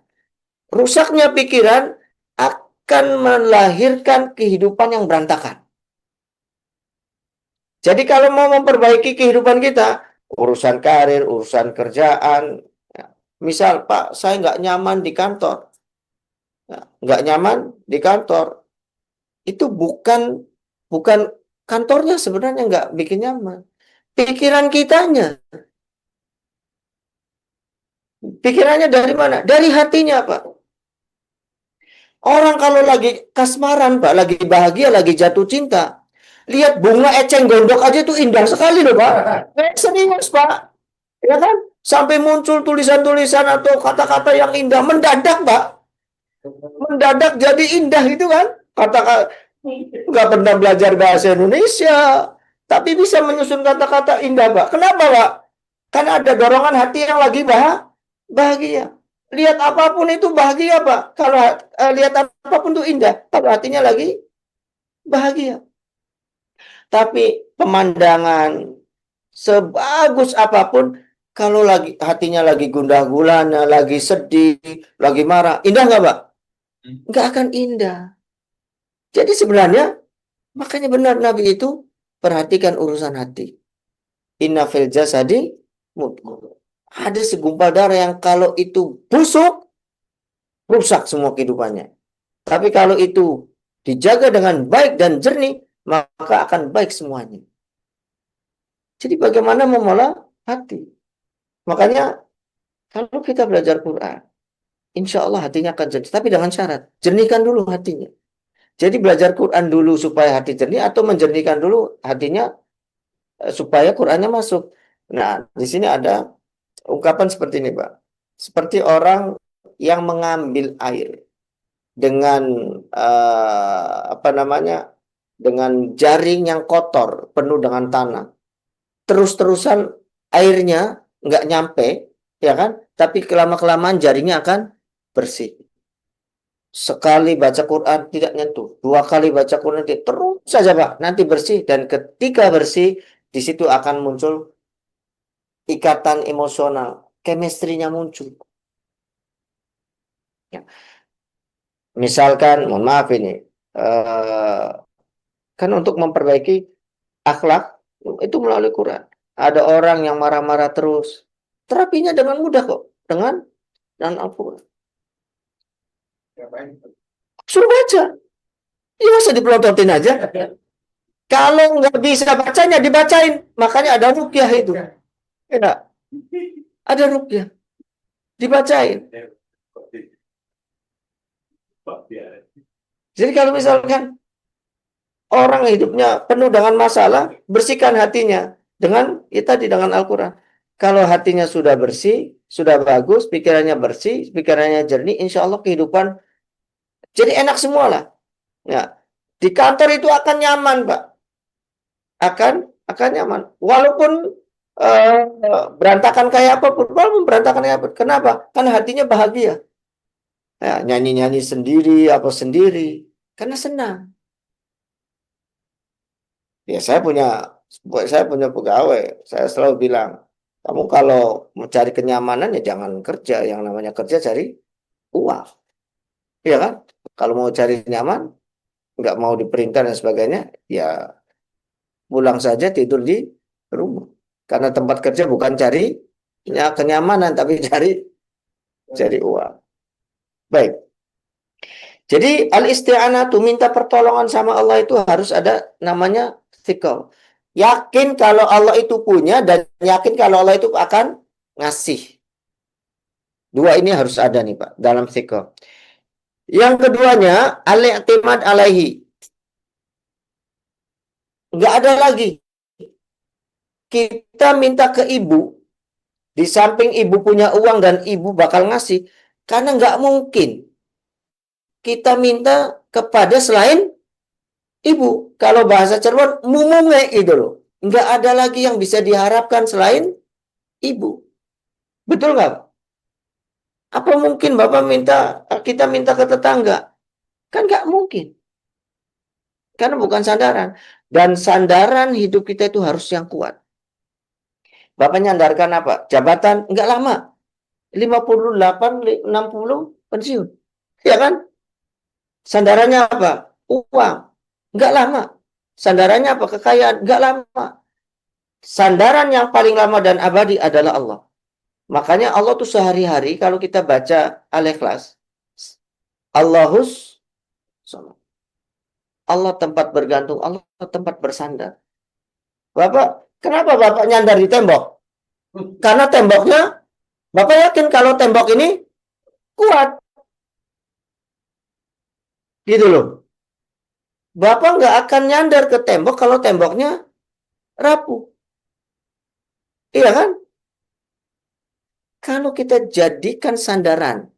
Rusaknya pikiran akan melahirkan kehidupan yang berantakan. Jadi kalau mau memperbaiki kehidupan kita, urusan karir, urusan kerjaan, misal Pak, saya nggak nyaman di kantor, itu bukan kantornya sebenarnya nggak bikin nyaman, pikirannya dari mana? Dari hatinya, Pak. Orang kalau lagi kasmaran, Pak, lagi bahagia, lagi jatuh cinta, lihat bunga eceng gondok aja itu indah sekali loh, Pak. Serius, Pak. Ya kan? Sampai muncul tulisan-tulisan atau kata-kata yang indah mendadak, Pak. Mendadak jadi indah itu kan? Kata-kata nggak pernah belajar bahasa Indonesia, tapi bisa menyusun kata-kata indah, Pak. Kenapa, Pak? Karena ada dorongan hati yang lagi bahagia. Lihat apapun itu bahagia, Pak. Kalau lihat apapun itu indah, kalau hatinya lagi bahagia. Tapi pemandangan sebagus apapun, kalau hatinya lagi gundah gulana, lagi sedih, lagi marah, indah nggak, Pak? Nggak akan indah. Jadi sebenarnya, makanya benar Nabi itu perhatikan urusan hati. Inna fil jasadi mudghah. Ada segumpal darah yang kalau itu busuk, rusak semua kehidupannya. Tapi kalau itu dijaga dengan baik dan jernih, maka akan baik semuanya. Jadi bagaimana memola hati? Makanya kalau kita belajar Quran, insya Allah hatinya akan jernih. Tapi dengan syarat, jernihkan dulu hatinya. Jadi belajar Quran dulu supaya hati jernih, atau menjernihkan dulu hatinya supaya Qurannya masuk. Nah, di sini ada ungkapan seperti ini, Pak. Seperti orang yang mengambil air dengan dengan jaring yang kotor, penuh dengan tanah. Terus-terusan airnya nggak nyampe, ya kan? Tapi kelama-kelamaan jaringnya akan bersih. Sekali baca Quran tidak nyentuh, 2 kali baca Quran terus saja Pak, nanti bersih, dan ketika bersih di situ akan muncul ikatan emosional, chemistry-nya muncul. Ya. Misalkan, mohon maaf ini, kan untuk memperbaiki akhlak itu melalui Quran. Ada orang yang marah-marah terus, terapinya dengan mudah kok, dengan Al-Quran. Suruh baca, ya masa dipelototin aja. Kalau nggak bisa bacanya, dibacain. Makanya ada ruqyah itu. Ya, ada ruqyah, dibacain. Jadi kalau misalkan orang hidupnya penuh dengan masalah, bersihkan hatinya dengan tadi dengan Al-Quran. Kalau hatinya sudah bersih, sudah bagus, pikirannya bersih, pikirannya jernih, insya Allah kehidupan jadi enak semua lah. Ya, di kantor itu akan nyaman, Pak. Akan nyaman. Walaupun berantakan kayak apapun, walaupun berantakan kayak apa. Kenapa? Karena hatinya bahagia. Ya, nyanyi-nyanyi sendiri, apa sendiri, karena senang. Ya, saya punya pegawai. Saya selalu bilang, kamu kalau mau cari kenyamanan ya jangan kerja. Yang namanya kerja cari uang. Iya kan? Kalau mau cari nyaman, nggak mau diperintah dan sebagainya, ya pulang saja tidur di rumah. Karena tempat kerja bukan cari kenyamanan, tapi cari uang. Baik. Jadi al-isti'anatu, minta pertolongan sama Allah itu harus ada namanya thiqah. Yakin kalau Allah itu punya dan yakin kalau Allah itu akan ngasih. Dua ini harus ada nih Pak dalam thiqah. Yang keduanya al-i'timad alaihi. Nggak ada lagi. Kita minta ke ibu, di samping ibu punya uang dan ibu bakal ngasih, karena nggak mungkin kita minta kepada selain ibu. Kalau bahasa Cirebon, mumunge itu loh. Nggak ada lagi yang bisa diharapkan selain ibu. Betul nggak? Apa mungkin Bapak kita minta ke tetangga? Kan nggak mungkin. Karena bukan sandaran. Dan sandaran hidup kita itu harus yang kuat. Bapak nyandarkan apa? Jabatan nggak lama. 58, 60 pensiun. Ya kan? Sandarannya apa? Uang. Nggak lama. Sandarannya apa? Kekayaan. Nggak lama. Sandaran yang paling lama dan abadi adalah Allah. Makanya Allah tuh sehari-hari kalau kita baca Al-Ikhlas, Allahus Samad. Allah tempat bergantung, Allah tempat bersandar. Bapak, kenapa Bapak nyandar di tembok? Karena temboknya, Bapak yakin kalau tembok ini kuat. Gitu loh. Bapak nggak akan nyandar ke tembok kalau temboknya rapuh. Iya kan? Kalau kita jadikan sandaran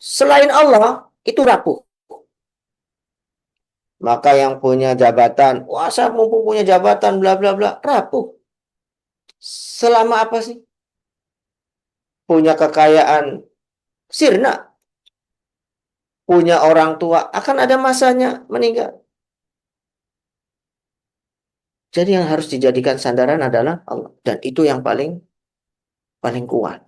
selain Allah, itu rapuh. Maka yang punya jabatan, wah saya mumpung punya jabatan, bla bla bla, rapuh. Selama apa sih? Punya kekayaan, sirna. Punya orang tua, akan ada masanya meninggal. Jadi yang harus dijadikan sandaran adalah Allah. Dan itu yang paling kuat.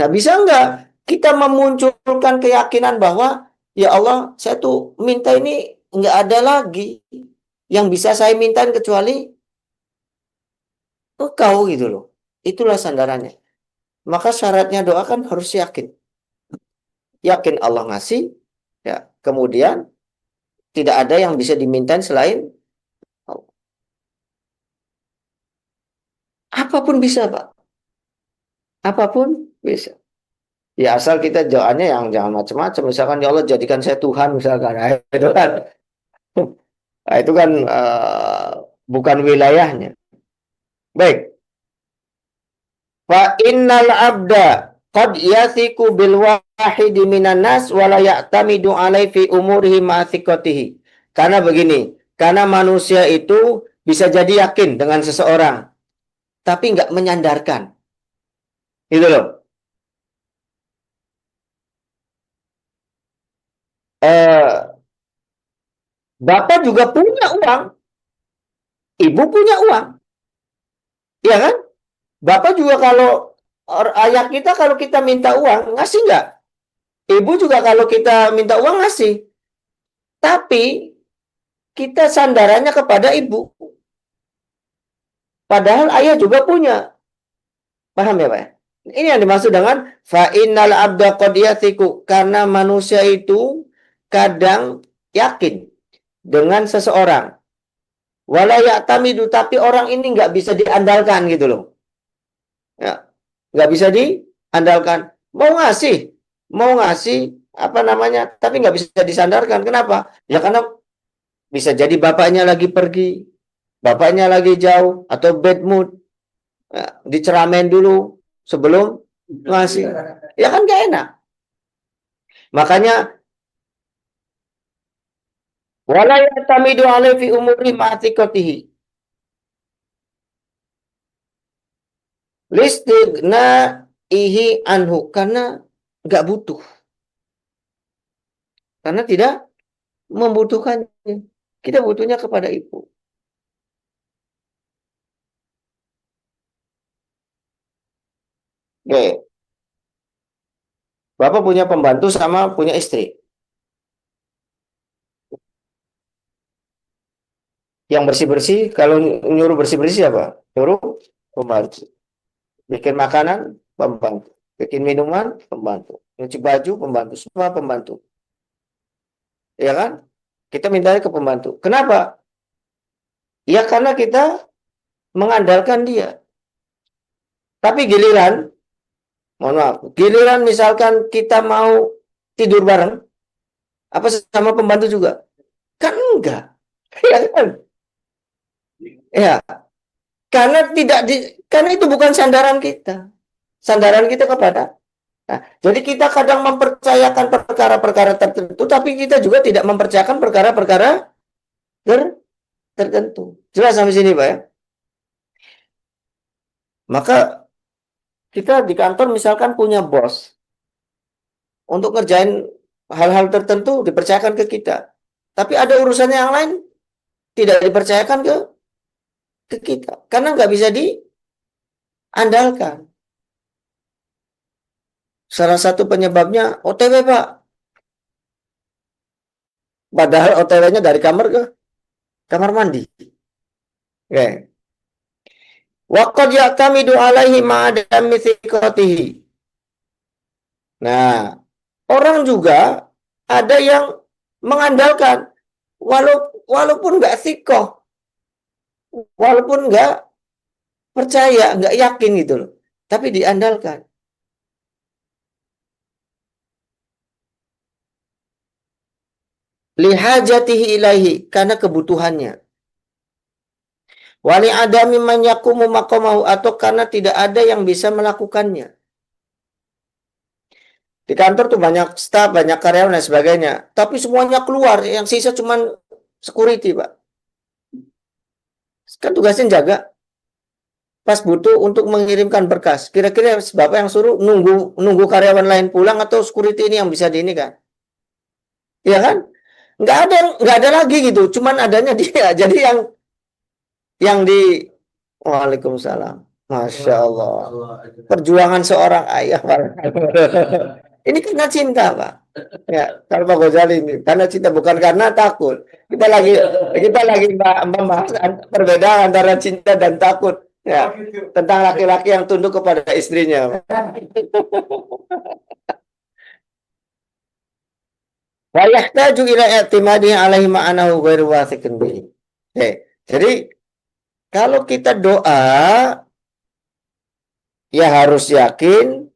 Nah, bisa nggak kita memunculkan keyakinan bahwa, ya Allah, saya tuh minta ini nggak ada lagi yang bisa saya mintain kecuali Engkau gitu loh. Itulah sandarannya. Maka syaratnya doa kan harus yakin. Yakin Allah ngasih, ya. Kemudian tidak ada yang bisa dimintain selain Allah. Apapun bisa, Pak. Apapun bisa. Ya asal kita doanya yang jangan macam-macam. Misalkan ya Allah jadikan saya Tuhan misalkan. Nah, itu kan, nah, itu kan bukan wilayahnya. Baik. Fa innal abda qad yathiqu bil wahidi minan nas wa la ya'tamidu alaihi fi umurihi ma thiqatihi. Karena begini, karena manusia itu bisa jadi yakin dengan seseorang, tapi nggak menyandarkan. Itu loh. eh, bapak juga punya uang, ibu punya uang, ya kan? Bapak juga kalau ayah kita kalau kita minta uang ngasih nggak? Ibu juga kalau kita minta uang ngasih. Tapi kita sandarannya kepada ibu. Padahal ayah juga punya. Paham ya Pak? Ini yang dimaksud dengan fa innal abda qad yathiqu, karena manusia itu kadang yakin dengan seseorang. Wala ya'tamidu, tapi orang ini nggak bisa diandalkan gitu loh. Ya, nggak bisa diandalkan. Mau ngasih apa namanya, tapi nggak bisa disandarkan. Kenapa? Ya karena bisa jadi bapaknya lagi pergi, bapaknya lagi jauh, atau bad mood. Ya, diceramen dulu sebelum ngasih. Ya kan gak enak. Makanya wala yatamidu alaihi fi umuri ma'atiqatihi listigna ihi anhu, karena nggak butuh, karena tidak membutuhkannya. Kita butuhnya kepada ibu. Oke. Bapak punya pembantu sama punya istri. Yang bersih-bersih, kalau nyuruh bersih-bersih apa? Nyuruh pembantu. Bikin makanan, pembantu. Bikin minuman, pembantu. Nyuci baju, pembantu. Semua pembantu. Ya kan? Kita mintanya ke pembantu. Kenapa? Ya karena kita mengandalkan dia. Tapi giliran, mohon maaf, giliran misalkan kita mau tidur bareng, apa sama pembantu juga? Kan enggak. Ya kan? Ya, karena itu bukan sandaran kita. Sandaran kita kepada. Nah, jadi kita kadang mempercayakan perkara-perkara tertentu, tapi kita juga tidak mempercayakan perkara-perkara tertentu. Jelas sampai sini, Pak ya? Maka kita di kantor misalkan punya bos, untuk ngerjain hal-hal tertentu dipercayakan ke kita. Tapi ada urusannya yang lain tidak dipercayakan ke kita. Karena nggak bisa diandalkan. Salah satu penyebabnya OTW, Pak. Padahal OTW-nya dari kamar ke kamar mandi. Oke. Waqad ya'tamidu alaihi ma'adami thiqatihi. Nah, orang juga ada yang mengandalkan walaupun nggak sikoh, walaupun nggak percaya, nggak yakin gitu loh, tapi diandalkan. Lihajatihi ilaihi, karena kebutuhannya. Wali adami man yakumu maqamahu, atau karena tidak ada yang bisa melakukannya. Di kantor tuh banyak staf, banyak karyawan dan sebagainya, tapi semuanya keluar, yang sisa cuman security, Pak. Kan tugasnya jaga. Pas butuh untuk mengirimkan berkas, kira-kira Bapak yang suruh nunggu karyawan lain pulang atau security ini yang bisa di ini kan? Iya kan? Nggak ada lagi gitu, cuman adanya dia. Jadi yang di Waalaikumsalam. Masya Allah. Perjuangan seorang ayah, Pak. Ini karena cinta, Pak. Ya, kalau Pak Ghazali ini karena cinta, bukan karena takut. Kita lagi membahas perbedaan antara cinta dan takut. Ya, tentang laki-laki yang tunduk kepada istrinya. Wa yahtaju ila i'timadi alaihi ma'anahu ghairu wathiqin bihi. Oke. Jadi kalau kita doa ya harus yakin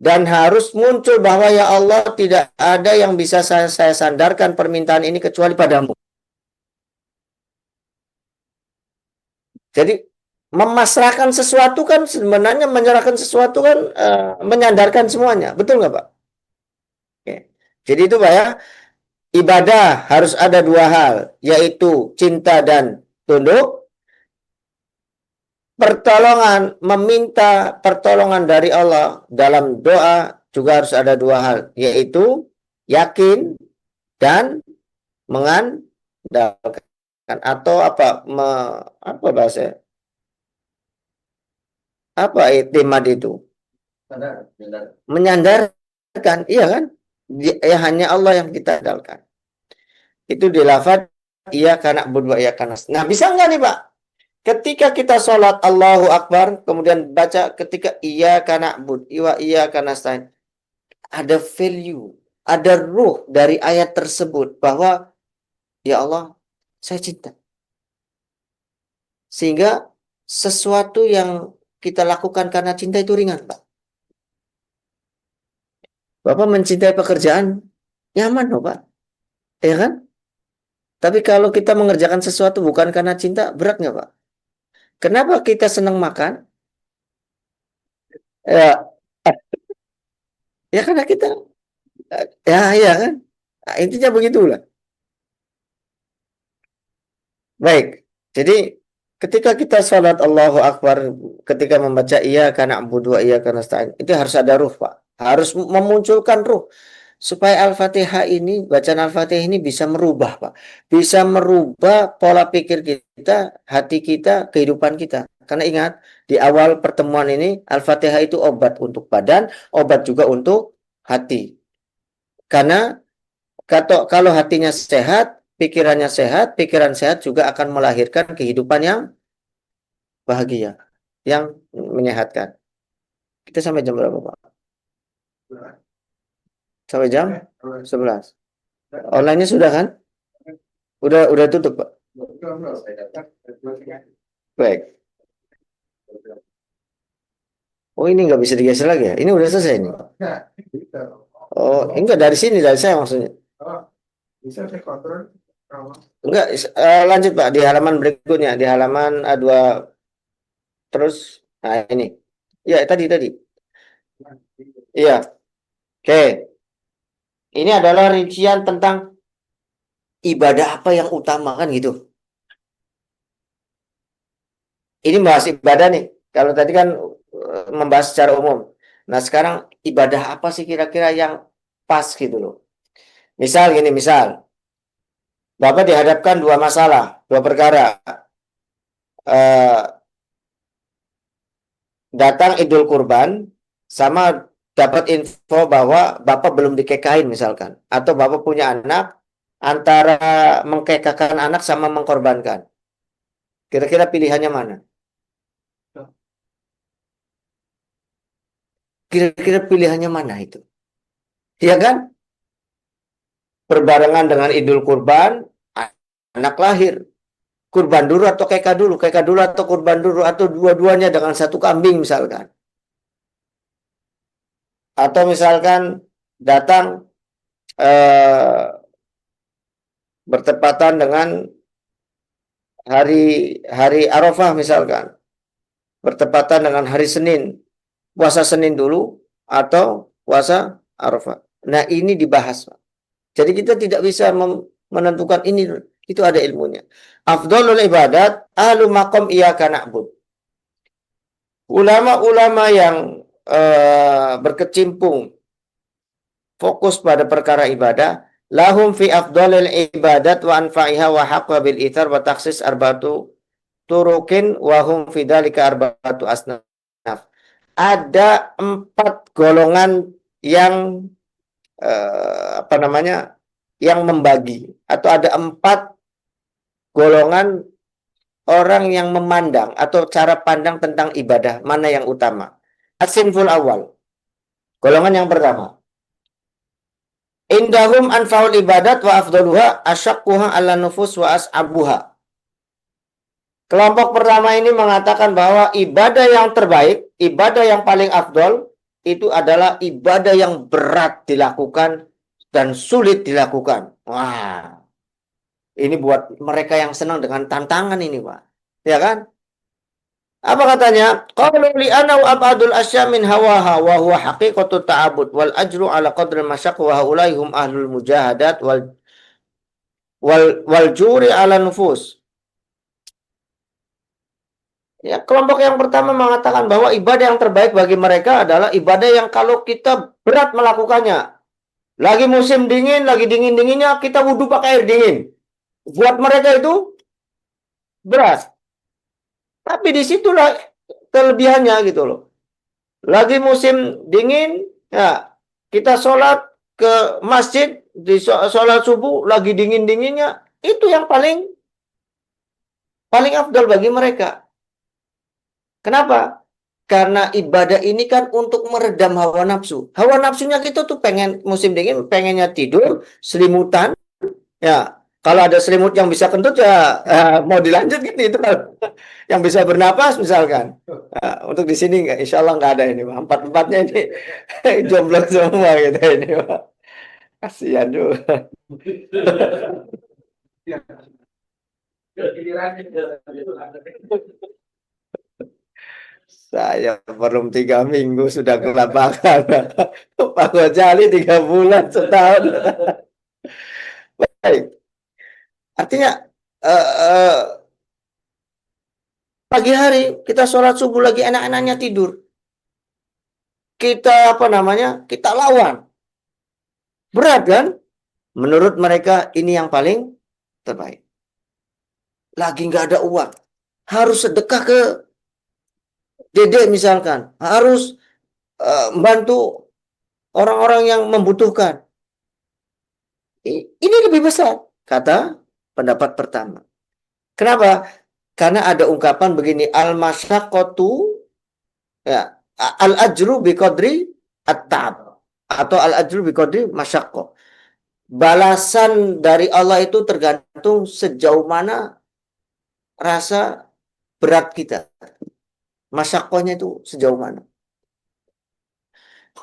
dan harus muncul bahwa ya Allah, tidak ada yang bisa saya sandarkan permintaan ini kecuali padamu. Jadi memasrahkan sesuatu kan sebenarnya, menyerahkan sesuatu kan menyandarkan semuanya. Betul nggak, Pak? Oke. Jadi itu Pak ya, ibadah harus ada dua hal, yaitu cinta dan tunduk. Pertolongan, meminta pertolongan dari Allah dalam doa juga harus ada dua hal, yaitu yakin dan mengandalkan, atau apa bahasa apa iktimat itu, menyandarkan, iya kan, ya hanya Allah yang kita andalkan. Itu di lafaz iya karena berdua iya karena. Nah, bisa nggak nih Pak, ketika kita sholat Allahu Akbar kemudian baca ketika iya karena bud iya karena stain, ada value, ada ruh dari ayat tersebut bahwa ya Allah, saya cinta. Sehingga sesuatu yang kita lakukan karena cinta itu ringan, Pak. Bapak mencintai pekerjaan, nyaman loh, Pak. Ya kan? Tapi kalau kita mengerjakan sesuatu bukan karena cinta, berat nggak, Pak? Kenapa kita senang makan? Ya, ya karena kita, ya kan? Nah, intinya begitulah. Baik, jadi ketika kita sholat Allahu Akbar, ketika membaca iya karena abudu wa iya karena nasta'in, itu harus ada ruh, Pak. Harus memunculkan ruh. Supaya Al-Fatihah ini, bacaan Al-Fatihah ini bisa merubah, Pak. Bisa merubah pola pikir kita, hati kita, kehidupan kita. Karena ingat, di awal pertemuan ini, Al-Fatihah itu obat untuk badan, obat juga untuk hati. Karena kalau hatinya sehat, pikiran sehat juga akan melahirkan kehidupan yang bahagia, yang menyehatkan. Kita sampai jam berapa, Pak? Sampai jam 11. Online-nya sudah kan? Udah tutup, Pak. Baik. Oh, ini nggak bisa digeser lagi ya? Ini udah selesai nih. Oh, enggak dari sini, dari saya maksudnya. Bisa saya kontrol. Enggak, lanjut Pak di halaman berikutnya, di halaman A2 terus. Nah, ini. Ya, tadi. Iya. Oke. Ini adalah rincian tentang ibadah apa yang utama kan gitu. Ini bahas ibadah nih. Kalau tadi kan membahas secara umum. Nah, sekarang ibadah apa sih kira-kira yang pas gitu loh. Misal gini, Bapak dihadapkan dua masalah, dua perkara. Datang Idul Kurban sama dapat info bahwa Bapak belum dikekain misalkan. Atau Bapak punya anak, antara mengkekakan anak sama mengkorbankan. Kira-kira pilihannya mana? Kira-kira pilihannya mana itu? Iya kan? Berbarengan dengan Idul Kurban, anak lahir. Kurban dulu atau keka dulu atau kurban dulu, atau dua-duanya dengan satu kambing misalkan. Atau misalkan datang bertepatan dengan hari Arafah misalkan, bertepatan dengan hari Senin, puasa Senin dulu atau puasa Arafah. Nah, ini dibahas, Pak. Jadi kita tidak bisa menentukan ini, itu ada ilmunya. Afdhalul ibadat ahlu maqam iyyaka na'bud. Ulama-ulama yang berkecimpung fokus pada perkara ibadah, lahum fi afdhalil ibadat wa anfa'iha wa haqqa bil ithar wa taksis arba'atu turukin wa hum fi dzalika arba'atu asnaf. Ada 4 golongan yang yang membagi, atau ada 4 golongan orang yang memandang atau cara pandang tentang ibadah mana yang utama. As-sinful awal, golongan yang pertama, indahum anfaul ibadat wa afdaluha asyaqquha ala nufus wa as'abuha. Kelompok pertama ini mengatakan bahwa ibadah yang terbaik, ibadah yang paling afdol itu adalah ibadah yang berat dilakukan dan sulit dilakukan. Wah, ini buat mereka yang senang dengan tantangan ini, Pak. Ya kan? Apa katanya? Qalu li ana wa abadul asya min hawaha wa huwa haqiqatu ta'abud wal ajru ala qadri masyaq wa haulaihum ahlul mujahadat wal juri ala nufus. Ya, kelompok yang pertama mengatakan bahwa ibadah yang terbaik bagi mereka adalah ibadah yang kalau kita berat melakukannya, Lagi musim dingin, lagi dingin-dinginnya kita wudhu pakai air dingin. Buat mereka itu berat. Tapi disitulah kelebihannya gitu loh. Lagi musim dingin, ya kita sholat ke masjid, di sholat subuh, lagi dingin-dinginnya, itu yang paling paling afdal bagi mereka. Kenapa? Karena ibadah ini kan untuk meredam hawa nafsu. Hawa nafsunya kita tuh pengen musim dingin, pengennya tidur, selimutan. Ya, kalau ada selimut yang bisa kentut ya mau dilanjut gitu itu kan. Yang bisa bernapas misalkan. Untuk di sini nggak, insya Allah nggak ada ini, Pak. Empat-empatnya ini jomblo semua gitu ini, Pak. Kasihan juga. Saya belum 3 minggu sudah kelaparan. Pak Gojali 3 bulan setahun. Baik. Artinya eh, eh, pagi hari kita sholat subuh lagi enak-enaknya tidur. Kita apa namanya? Kita lawan. Berat kan? Menurut mereka ini yang paling terbaik. Lagi nggak ada uang. Harus sedekah ke dede misalkan. Harus membantu orang-orang yang membutuhkan. Ini lebih besar, kata pendapat pertama. Kenapa? Karena ada ungkapan begini, al-masyaqqatu, ya, al-ajru biqadri at-ta'ab, atau al-ajru biqadri masyaqqah. Balasan dari Allah itu tergantung sejauh mana rasa berat kita. Masyaqqahnya itu sejauh mana.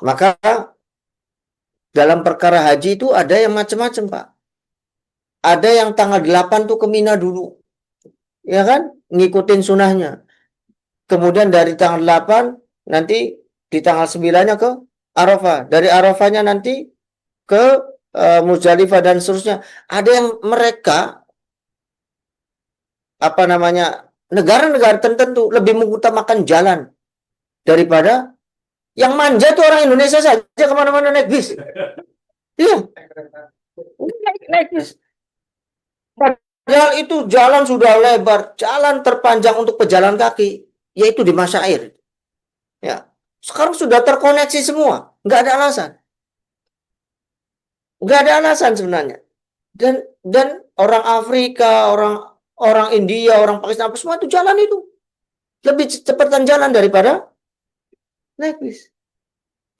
Maka dalam perkara haji itu ada yang macam-macam, Pak. Ada yang tanggal 8 tuh ke Mina dulu. Ya kan? Ngikutin sunahnya. Kemudian dari tanggal 8 nanti di tanggal 9-nya ke Arafah. Dari Arafahnya nanti ke Muzdalifah dan seterusnya. Ada yang mereka apa namanya? Negara-negara tertentu lebih mengutamakan jalan daripada yang manja tuh orang Indonesia saja kemana-mana naik bis. Iya, naik bis. Padahal itu jalan sudah lebar, jalan terpanjang untuk pejalan kaki, yaitu di Masyair. Ya, sekarang sudah terkoneksi semua, nggak ada alasan, nggak ada alasan sebenarnya. Dan orang Afrika, orang orang India, orang Pakistan, semua itu jalan itu lebih cepatan jalan daripada naik bis.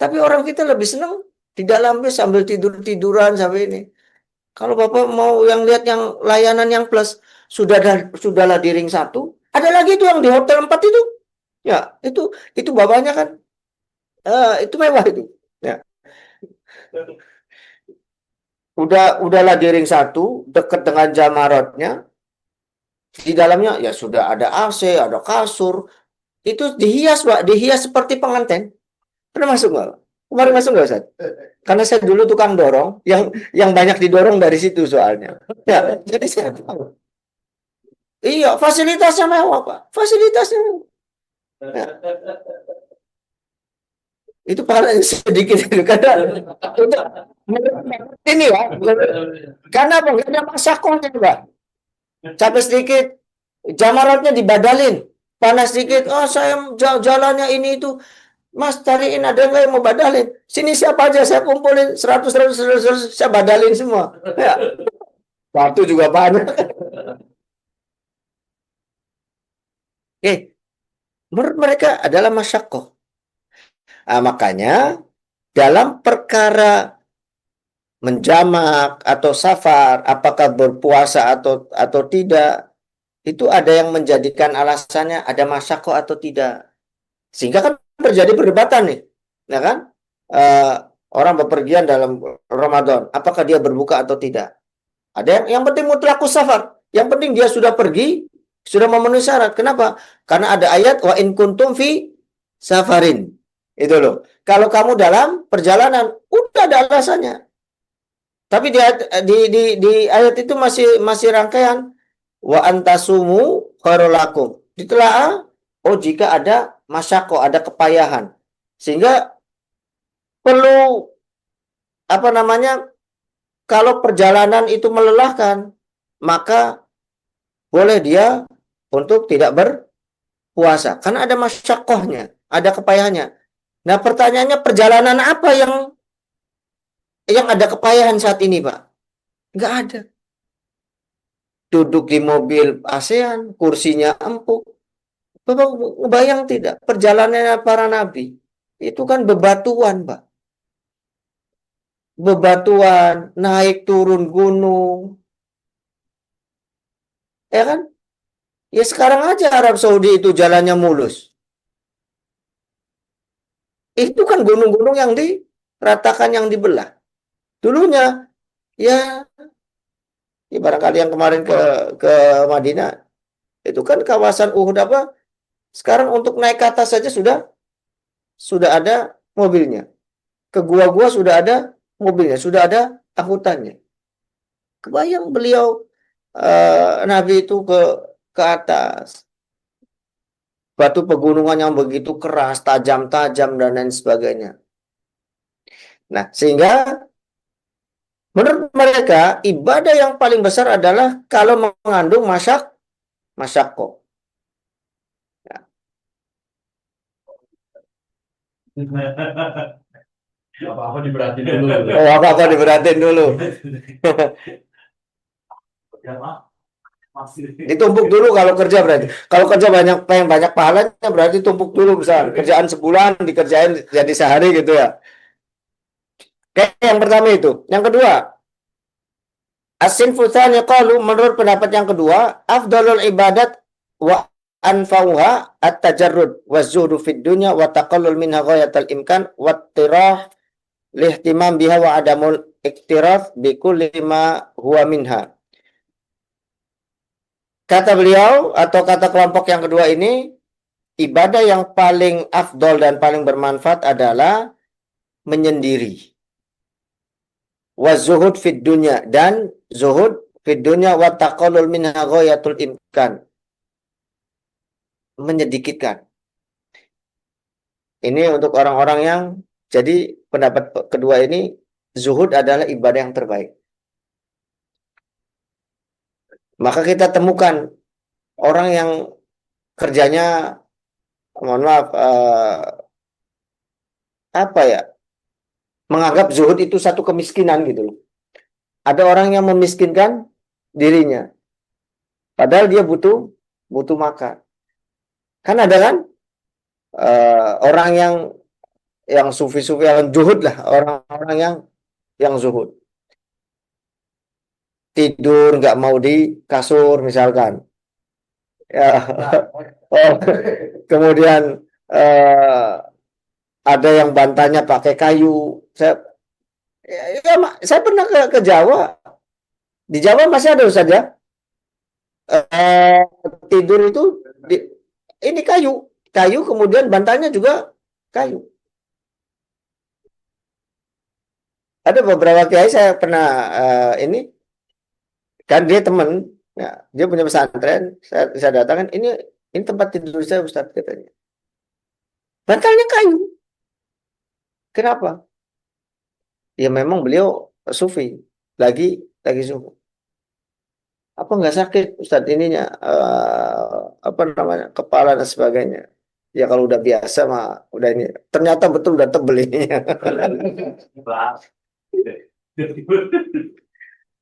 Tapi orang kita lebih senang di dalam bis sambil tidur-tiduran sampai ini. Kalau Bapak mau yang lihat yang layanan yang plus, sudahlah di ring 1, ada lagi itu yang di hotel 4 itu. Ya, itu bapaknya kan itu mewah itu. Ya. Udahlah di ring 1, dekat dengan jamarotnya. Di dalamnya ya sudah ada AC, ada kasur. Itu dihias, Pak, dihias seperti pengantin. Pernah masuk nggak? Kemarin masuk nggak, Ustaz? Karena saya dulu tukang dorong, yang banyak didorong dari situ soalnya. Ya, jadi saya tahu. Iya, fasilitasnya mewah, Pak. Fasilitasnya mewah. Ya. Itu pahalanya sedikit itu karena ini ya. Karena apa? Nggak ada masakohnya, Pak. Capek sedikit, jamaratnya dibadalin. Panas sedikit, oh saya jalannya ini itu. Mas, cariin ada nggak yang mau badalin? Sini siapa aja, saya kumpulin 100, 100, 100, saya badalin semua. Ya. Waktu juga banyak. Oke, menurut mereka adalah masyakoh. Makanya dalam perkara menjamak atau safar, apakah berpuasa atau tidak, itu ada yang menjadikan alasannya ada masyakoh atau tidak. Sehingga kan terjadi perdebatan nih, ya kan? Orang bepergian dalam Ramadan, apakah dia berbuka atau tidak? Ada yang penting mutlakus safar, yang penting dia sudah pergi, sudah memenuhi syarat. Kenapa? Karena ada ayat wa in kuntum fi safarin. Itu loh. Kalau kamu dalam perjalanan, udah ada alasannya. Tapi di ayat itu masih rangkaian wa antasumu khairul lakum. Ditelaah, oh jika ada masyaqah, ada kepayahan. Sehingga perlu apa namanya, kalau perjalanan itu melelahkan, maka boleh dia untuk tidak berpuasa karena ada masyakohnya, ada kepayahannya. Nah, pertanyaannya, perjalanan apa yang ada kepayahan saat ini, Pak? Nggak ada. Duduk di mobil ASEAN, kursinya empuk. Bapak bayang tidak? Perjalanan para nabi. Itu kan bebatuan, Pak. Bebatuan, naik turun gunung. Ya kan? Ya sekarang aja Arab Saudi itu jalannya mulus. Itu kan gunung-gunung yang diratakan, yang dibelah. Dulunya, ya, ya barangkali yang kemarin ke Madinah, itu kan kawasan Uhud apa? Sekarang untuk naik ke atas saja sudah ada mobilnya. Ke gua-gua sudah ada mobilnya, sudah ada angkutannya. Kebayang beliau Nabi itu ke atas. Batu pegunungan yang begitu keras, tajam-tajam dan lain sebagainya. Nah, sehingga menurut mereka ibadah yang paling besar adalah kalau mengandung masyakkoh. Apa-apa diberatin dulu. Oh, apa-apa diberatin dulu. Ya, Pak. Masih. Ditumpuk dulu kalau kerja berarti. Kalau kerja pengen banyak pahalanya berarti tumpuk dulu besar. Kerjaan sebulan dikerjain jadi sehari gitu ya. Kayak yang pertama itu. Yang kedua, as-sinfu tsani qalu, menurut pendapat yang kedua, afdalul ibadat wa anfa'uha at-tajarrud wa zuhdu fid dunya wa taqallul minha ghayatal imkan wa tirah lihtimam biha wa adamul iktiraf bi kulli ma huwa minha. Kata beliau atau kata kelompok yang kedua ini, ibadah yang paling afdol dan paling bermanfaat adalah menyendiri. Wa zuhud fid dunya, dan zuhud fid dunya wa taqallul minha ghayatul imkan. Menyedikitkan. Ini untuk orang-orang yang, jadi pendapat kedua ini, zuhud adalah ibadah yang terbaik. Maka kita temukan orang yang kerjanya, mohon maaf, apa ya, menganggap zuhud itu satu kemiskinan gitu loh. Ada orang yang memiskinkan dirinya, padahal dia butuh makan. Kan ada kan orang yang sufi-sufi, yang zuhud lah, orang-orang yang zuhud. Tidur nggak mau di kasur misalkan. Ya. Oh, kemudian ada yang bantalnya pakai kayu. Saya pernah ke Jawa. Di Jawa masih ada Ustaz ya. Tidur itu ini kayu, kemudian bantalnya juga kayu. Ada beberapa kiai saya pernah ini kan, dia teman, ya, dia punya pesantren, saya datangkan, ini tempat tidur saya Ustaz, katanya. Bantalnya kayu. Kenapa? Ya memang beliau sufi, lagi sufi. Apa nggak sakit Ustaz ininya, apa namanya, kepala dan sebagainya? Ya kalau udah biasa mah udah ini. Ternyata betul udah tebel ini.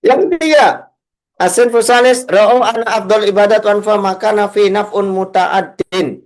Yang ketiga, asin fusalis ra'u ana afdal ibadat wa anfa makana fi naf'un muta'addin.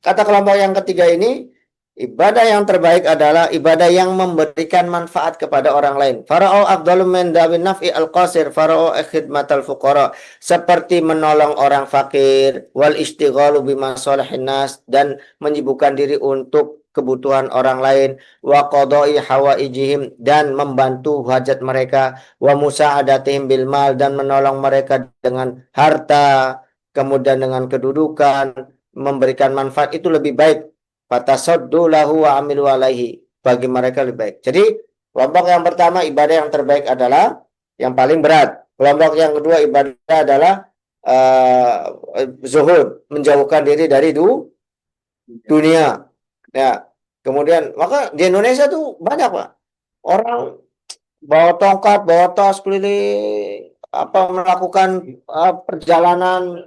Kata kelompok yang ketiga ini, ibadah yang terbaik adalah ibadah yang memberikan manfaat kepada orang lain. Fara'u afdalu min dawin naf'i al-qasir fara'u khidmatal fuqara. Seperti menolong orang fakir, wal istighalu bima sholihin nas, dan menyibukkan diri untuk kebutuhan orang lain, wa qada'i hawaijihim, dan membantu hajat mereka, wa musa'adatihim bil mal, dan menolong mereka dengan harta, kemudian dengan kedudukan, memberikan manfaat, itu lebih baik. Fatasaddu lahu wa amilu alaihi, bagi mereka lebih baik. Jadi kelompok yang pertama, ibadah yang terbaik adalah yang paling berat. Kelompok yang kedua, ibadah adalah zuhud, menjauhkan diri dari dunia. Ya, kemudian maka di Indonesia tuh banyak Pak. Orang bawa tongkat, bawa tas keliling, apa melakukan perjalanan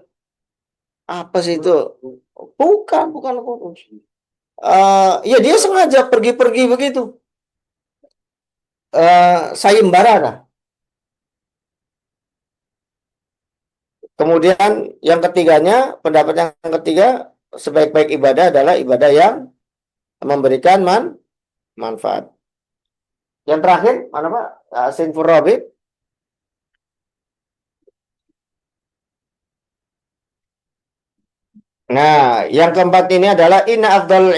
apa sih itu? Bukan. Ya dia sengaja pergi-pergi begitu. Sayembara lah. Kemudian yang ketiganya, pendapat yang ketiga, sebaik-baik ibadah adalah ibadah yang memberikan manfaat. Yang terakhir, mana Pak? Sinful Rabi. Nah, yang keempat ini adalah inna afdalal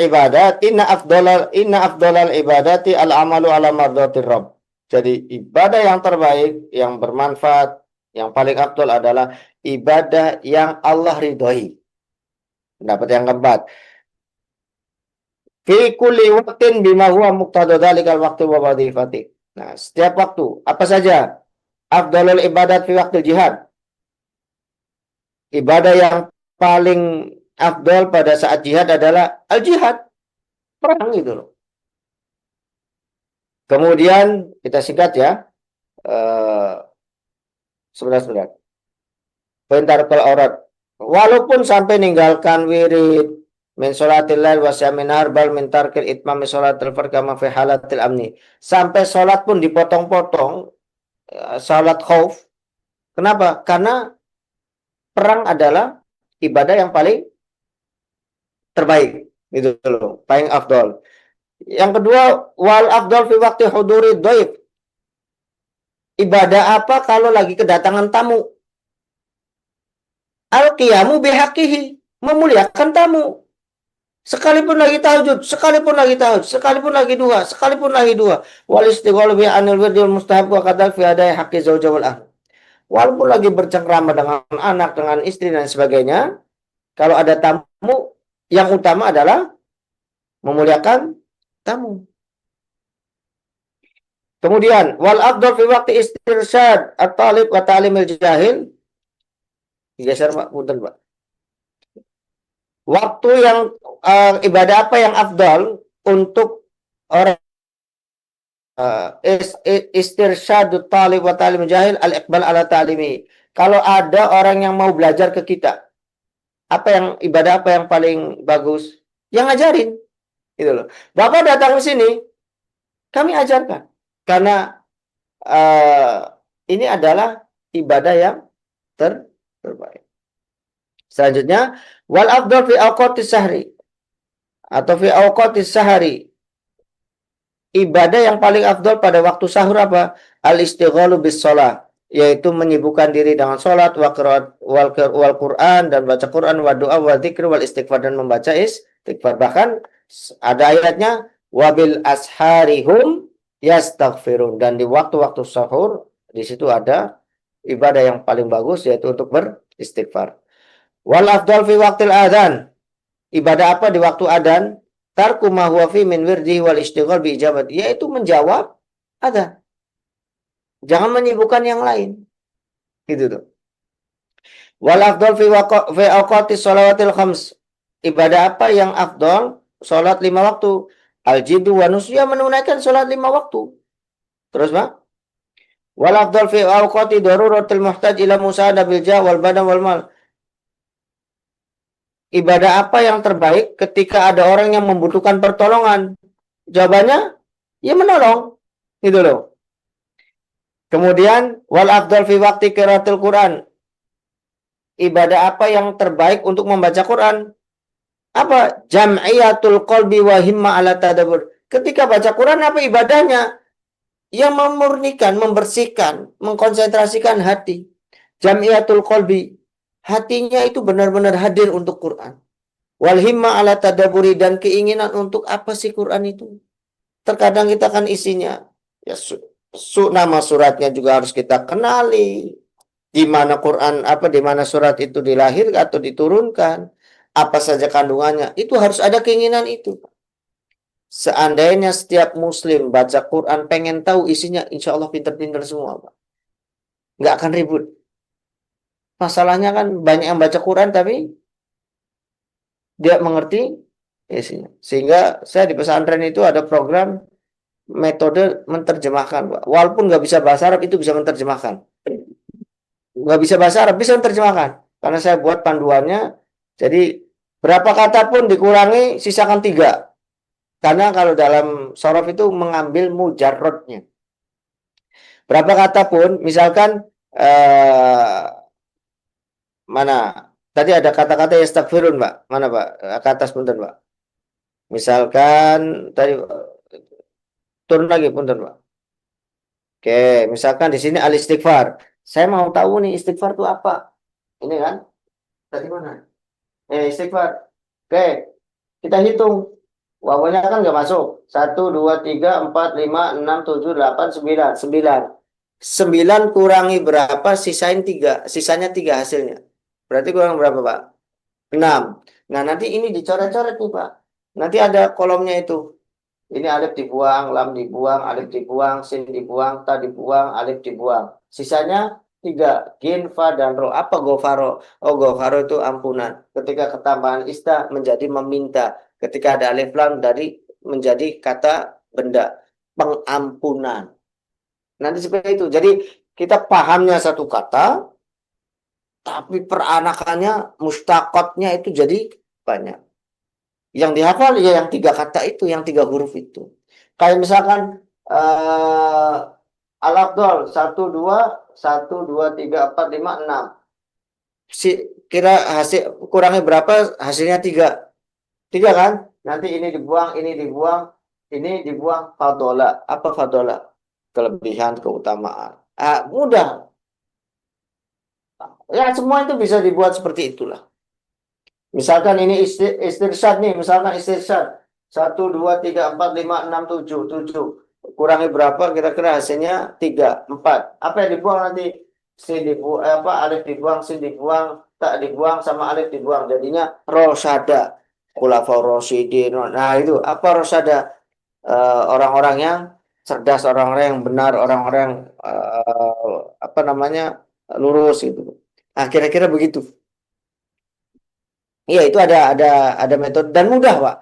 ibadati al amalu ala mardatir rabb. Jadi ibadah yang terbaik, yang bermanfaat, yang paling afdal adalah ibadah yang Allah ridhoi. Pendapat yang keempat, fi kulli waqtin bima huwa muqtada dzalikal waqti wa wadhifati. Nah, setiap waktu apa saja afdalul ibadat fi waktu jihad. Ibadah yang paling afdal pada saat jihad adalah al-jihad, perang gitu loh. Kemudian kita singkat ya, sebentar. Perintah aurat. Walaupun sampai ninggalkan wirid min sholatil lail wa siyamin nahar bal min tarkil itmami sholatil fard kama fi halatil amni. Sampai sholat pun dipotong-potong, sholat khauf. Kenapa? Karena perang adalah ibadah yang paling terbaik gitu loh, paling afdol. Yang kedua, wal afdol fi waktu huduri dhaif. Ibadah apa kalau lagi kedatangan tamu? Al-qiyamu bihaqihi, memuliakan tamu. Sekalipun lagi tahajud, sekalipun lagi dua. Wal istighalu bi anil wirdi wal mustahab wa kadal fi adai haqqi zauja wal ahl. Walaupun lagi bercengkrama dengan anak, dengan istri dan sebagainya, kalau ada tamu, yang utama adalah memuliakan tamu. Kemudian wal afdal fi waqti istirsyad at-talib wa ta'limil jahil. Digeser Pak, punten Pak. Waktu yang ibadah apa yang afdal untuk orang istirsyadut talib wa ta'limil jahil al-iqbal ala ta'limi. Kalau ada orang yang mau belajar ke kita, ibadah apa yang paling bagus? Yang ngajarin. Gitu loh. Bapak datang ke sini, kami ajarkan. Karena ini adalah ibadah yang terbaik. Selanjutnya, wal afdal fi awqatis sahri atau fi awqatis sahari. Ibadah yang paling afdal pada waktu sahur apa? Al istighalu bis shalah, yaitu menyibukkan diri dengan salat wal Quran dan baca Quran wa doa wa dzikr wal istighfar dan membaca istighfar. Bahkan ada ayatnya wabil asharihum yastaghfirun, dan di waktu-waktu sahur di situ ada ibadah yang paling bagus yaitu untuk beristighfar. Wal afdal fi waqtil adzan. Ibadah apa di waktu adzan? Tarku ma huwa fi min wirdi wal istighfar bi ijabat, yaitu menjawab adzan. Jangan menyibukkan yang lain. Gitu tuh. Wal afdal fi awqatis shalawatil khams. Ibadah apa yang afdal? Salat 5 waktu. Al-jiddu wa nusya, menunaikan salat 5 waktu. Terus Pak? Wal afdal fi awqati daruratil muhtaj ila musa'ada bil jah wal badan wal mal. Ibadah apa yang terbaik ketika ada orang yang membutuhkan pertolongan? Jawabannya, ya menolong. Gitu loh. Kemudian, wal afdal fi waqti qiraatil Quran. Ibadah apa yang terbaik untuk membaca Quran? Apa? Jam'iyatul qalbi wa himma ala tadabbur. Ketika baca Quran, apa ibadahnya? Yang memurnikan, membersihkan, mengkonsentrasikan hati. Jam'iyatul qalbi. Hatinya itu benar-benar hadir untuk Quran. Wal himma ala tadabburi, dan keinginan untuk apa sih Quran itu? Terkadang kita kan isinya, ya nama suratnya juga harus kita kenali. Di mana Quran, di mana surat itu dilahirkan atau diturunkan, apa saja kandungannya, itu harus ada keinginan itu. Seandainya setiap muslim baca Quran pengen tahu isinya, insya Allah pinter-pinter semua Pak. Nggak akan ribut. Masalahnya kan banyak yang baca Quran tapi dia mengerti isinya. Sehingga saya di pesantren itu ada program metode menerjemahkan, Pak. Walaupun nggak bisa bahasa Arab, itu bisa menerjemahkan. Nggak bisa bahasa Arab, bisa menerjemahkan. Karena saya buat panduannya, jadi berapa kata pun dikurangi, sisakan 3. Karena kalau dalam sorof itu mengambil mujarrodnya. Berapa kata pun, misalkan mana? Tadi ada kata-kata yastaghfirun, Pak. Mana, Pak? Ke atas, punten, Pak. Misalkan tadi turun lagi, punten, Pak. Oke, misalkan di sini al-istighfar. Saya mau tahu nih istighfar itu apa? Ini kan? Tadi mana? Istighfar. Oke, kita hitung. Wawanya kan nggak masuk. 1, 2, 3, 4, 5, 6, 7, 8, 9. 9 kurangi berapa? Sisain 3. Sisanya 3 hasilnya. Berarti kurang berapa, Pak? 6. Nah, nanti ini dicoret-coret nih, Pak. Nanti ada kolomnya itu. Ini alif dibuang, lam dibuang, alif dibuang, sin dibuang, ta dibuang, alif dibuang. Sisanya 3. Gin, fa, dan ro. Apa gofaro? Oh, gofaro itu ampunan. Ketika ketambahan ista menjadi meminta. Ketika ada alif lam dari menjadi kata benda. Pengampunan. Nanti seperti itu. Jadi kita pahamnya satu kata, tapi peranakannya, mustaqotnya itu jadi banyak. Yang dihafal ya yang 3 kata itu, yang 3 huruf itu. Kayak misalkan al-afdol 1, 2, 1, 2, 3, 4, 5, 6. Kira hasil kurangnya berapa? Hasilnya 3. 3 kan? Nanti ini dibuang, ini dibuang fadola. Apa fadola? Kelebihan, keutamaan. Mudah. Ya semua itu bisa dibuat seperti itulah. Misalkan ini istirsyad nih, misalkan istirsyad 1, 2, 3, 4, 5, 6, 7. Kurangi berapa? Kira-kira hasilnya 3, 4. Apa yang dibuang nanti? Sin dibuang, alif dibuang, sin dibuang, tak dibuang, sama alif dibuang. Jadinya rosada. Khulafaur Rasyidin. Nah itu apa rosada? Orang-orang yang cerdas, orang-orang yang benar, orang-orang yang apa namanya lurus gitu. Nah kira-kira begitu. Iya, itu ada metode dan mudah, Pak.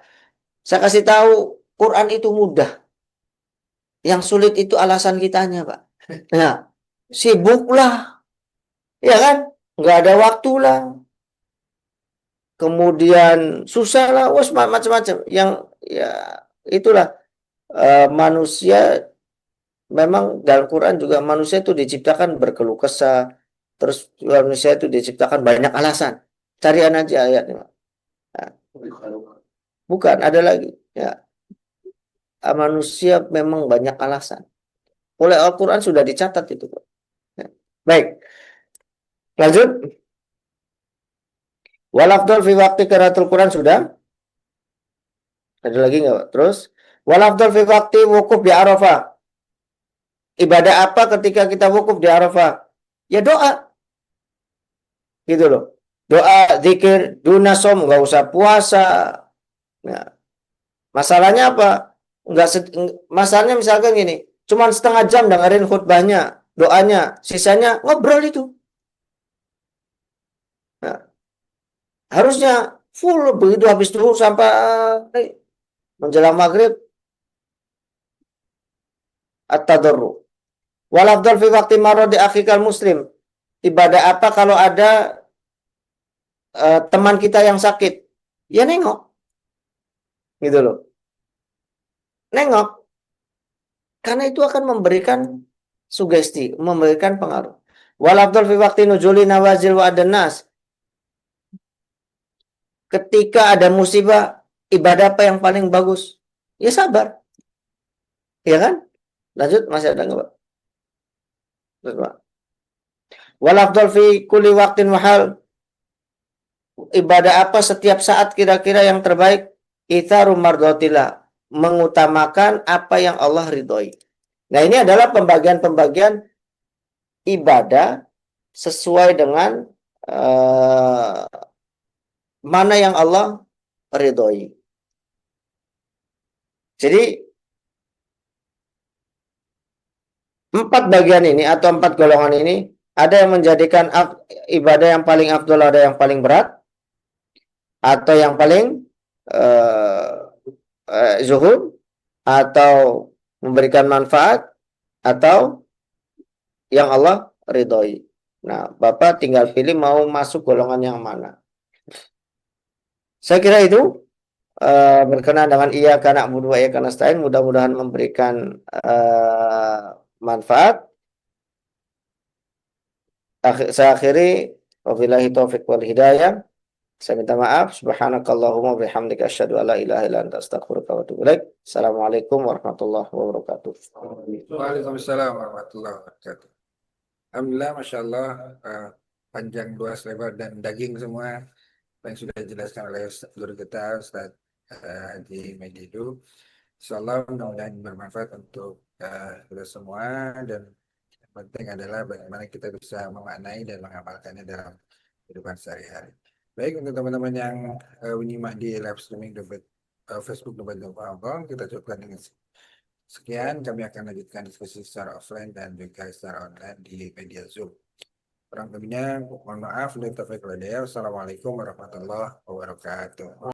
Saya kasih tahu, Quran itu mudah. Yang sulit itu alasan kitanya, Pak. Nah, sibuk lah, ya kan? Nggak ada waktu lah. Kemudian susah lah, wes macam-macam. Yang ya itulah manusia memang dalam Quran juga manusia itu diciptakan berkeluh kesah. Terus manusia itu diciptakan banyak alasan. Carian aja ayatnya, Pak. Nah, bukan, ada lagi. Ya, manusia memang banyak alasan. Oleh Al-Quran sudah dicatat itu, Pak. Ya. Baik, lanjut. Walafdol fi waktu qiraatul Quran sudah. Ada lagi nggak, Pak? Terus, walafdol fi waktu wukuf di Arafah. Ibadah apa ketika kita wukuf di Arafah? Ya doa. Gitu loh. Doa, zikir, dunasom, nggak usah puasa. Ya. Masalahnya apa? Masalahnya misalkan gini, cuman setengah jam dengerin khutbahnya, doanya, sisanya ngobrol itu. Nah, harusnya full begitu habis zuhur sampai menjelang maghrib at-tadarru. Wal afdal fi waqti maradi akhikal muslim. Ibadah apa kalau ada teman kita yang sakit? Ya nengok. Gitu loh. Nengok. Karena itu akan memberikan sugesti, memberikan pengaruh. Wal afdal fi waqti nuzuli nawazil wa adannas. Ketika ada musibah, ibadah apa yang paling bagus? Ya sabar. Ya kan? Lanjut, masih ada nggak, Pak? Terus, Pak. Wal afdal fi kulli waqtin wa hal. Ibadah apa setiap saat kira-kira yang terbaik? Itharu mardotillah. Mengutamakan apa yang Allah ridhoi. Nah, ini adalah pembagian-pembagian ibadah sesuai dengan mana yang Allah ridhoi. Jadi 4 bagian ini atau 4 golongan ini ada yang menjadikan ibadah yang paling afdol, ada yang paling berat, atau yang paling zuhud, atau memberikan manfaat atau yang Allah ridhoi. Nah, Bapak tinggal pilih mau masuk golongan yang mana. Saya kira itu berkenaan dengan iyyaka na'budu wa iyyaka nasta'in, mudah-mudahan memberikan manfaat. Saya akhiri, wabillahi taufiq wal hidayah. Saya minta maaf. Subhanakallahumma bihamdika asyhadu an la ilaha illa anta astaghfiruka wa atubu ilaik. Assalamualaikum warahmatullahi wabarakatuh. Waalaikumsalam warahmatullahi wabarakatuh. Alhamdulillah, Masya Allah, panjang, luas, lebar, dan daging semua yang sudah dijelaskan oleh guru kita, Ustaz Haji Medidu. Insyaallah mudah-mudahan bermanfaat untuk kita semua, dan yang penting adalah bagaimana kita bisa memaknai dan mengamalkannya dalam kehidupan sehari-hari. Baik, untuk teman-teman yang menyimak di live streaming Facebook Debat Hong Kong, kita cukupkan dengan sekian. Kami akan lanjutkan diskusi secara offline dan juga secara online di media Zoom. Kurang lebihnya, mohon maaf. Wassalamualaikum warahmatullahi wabarakatuh.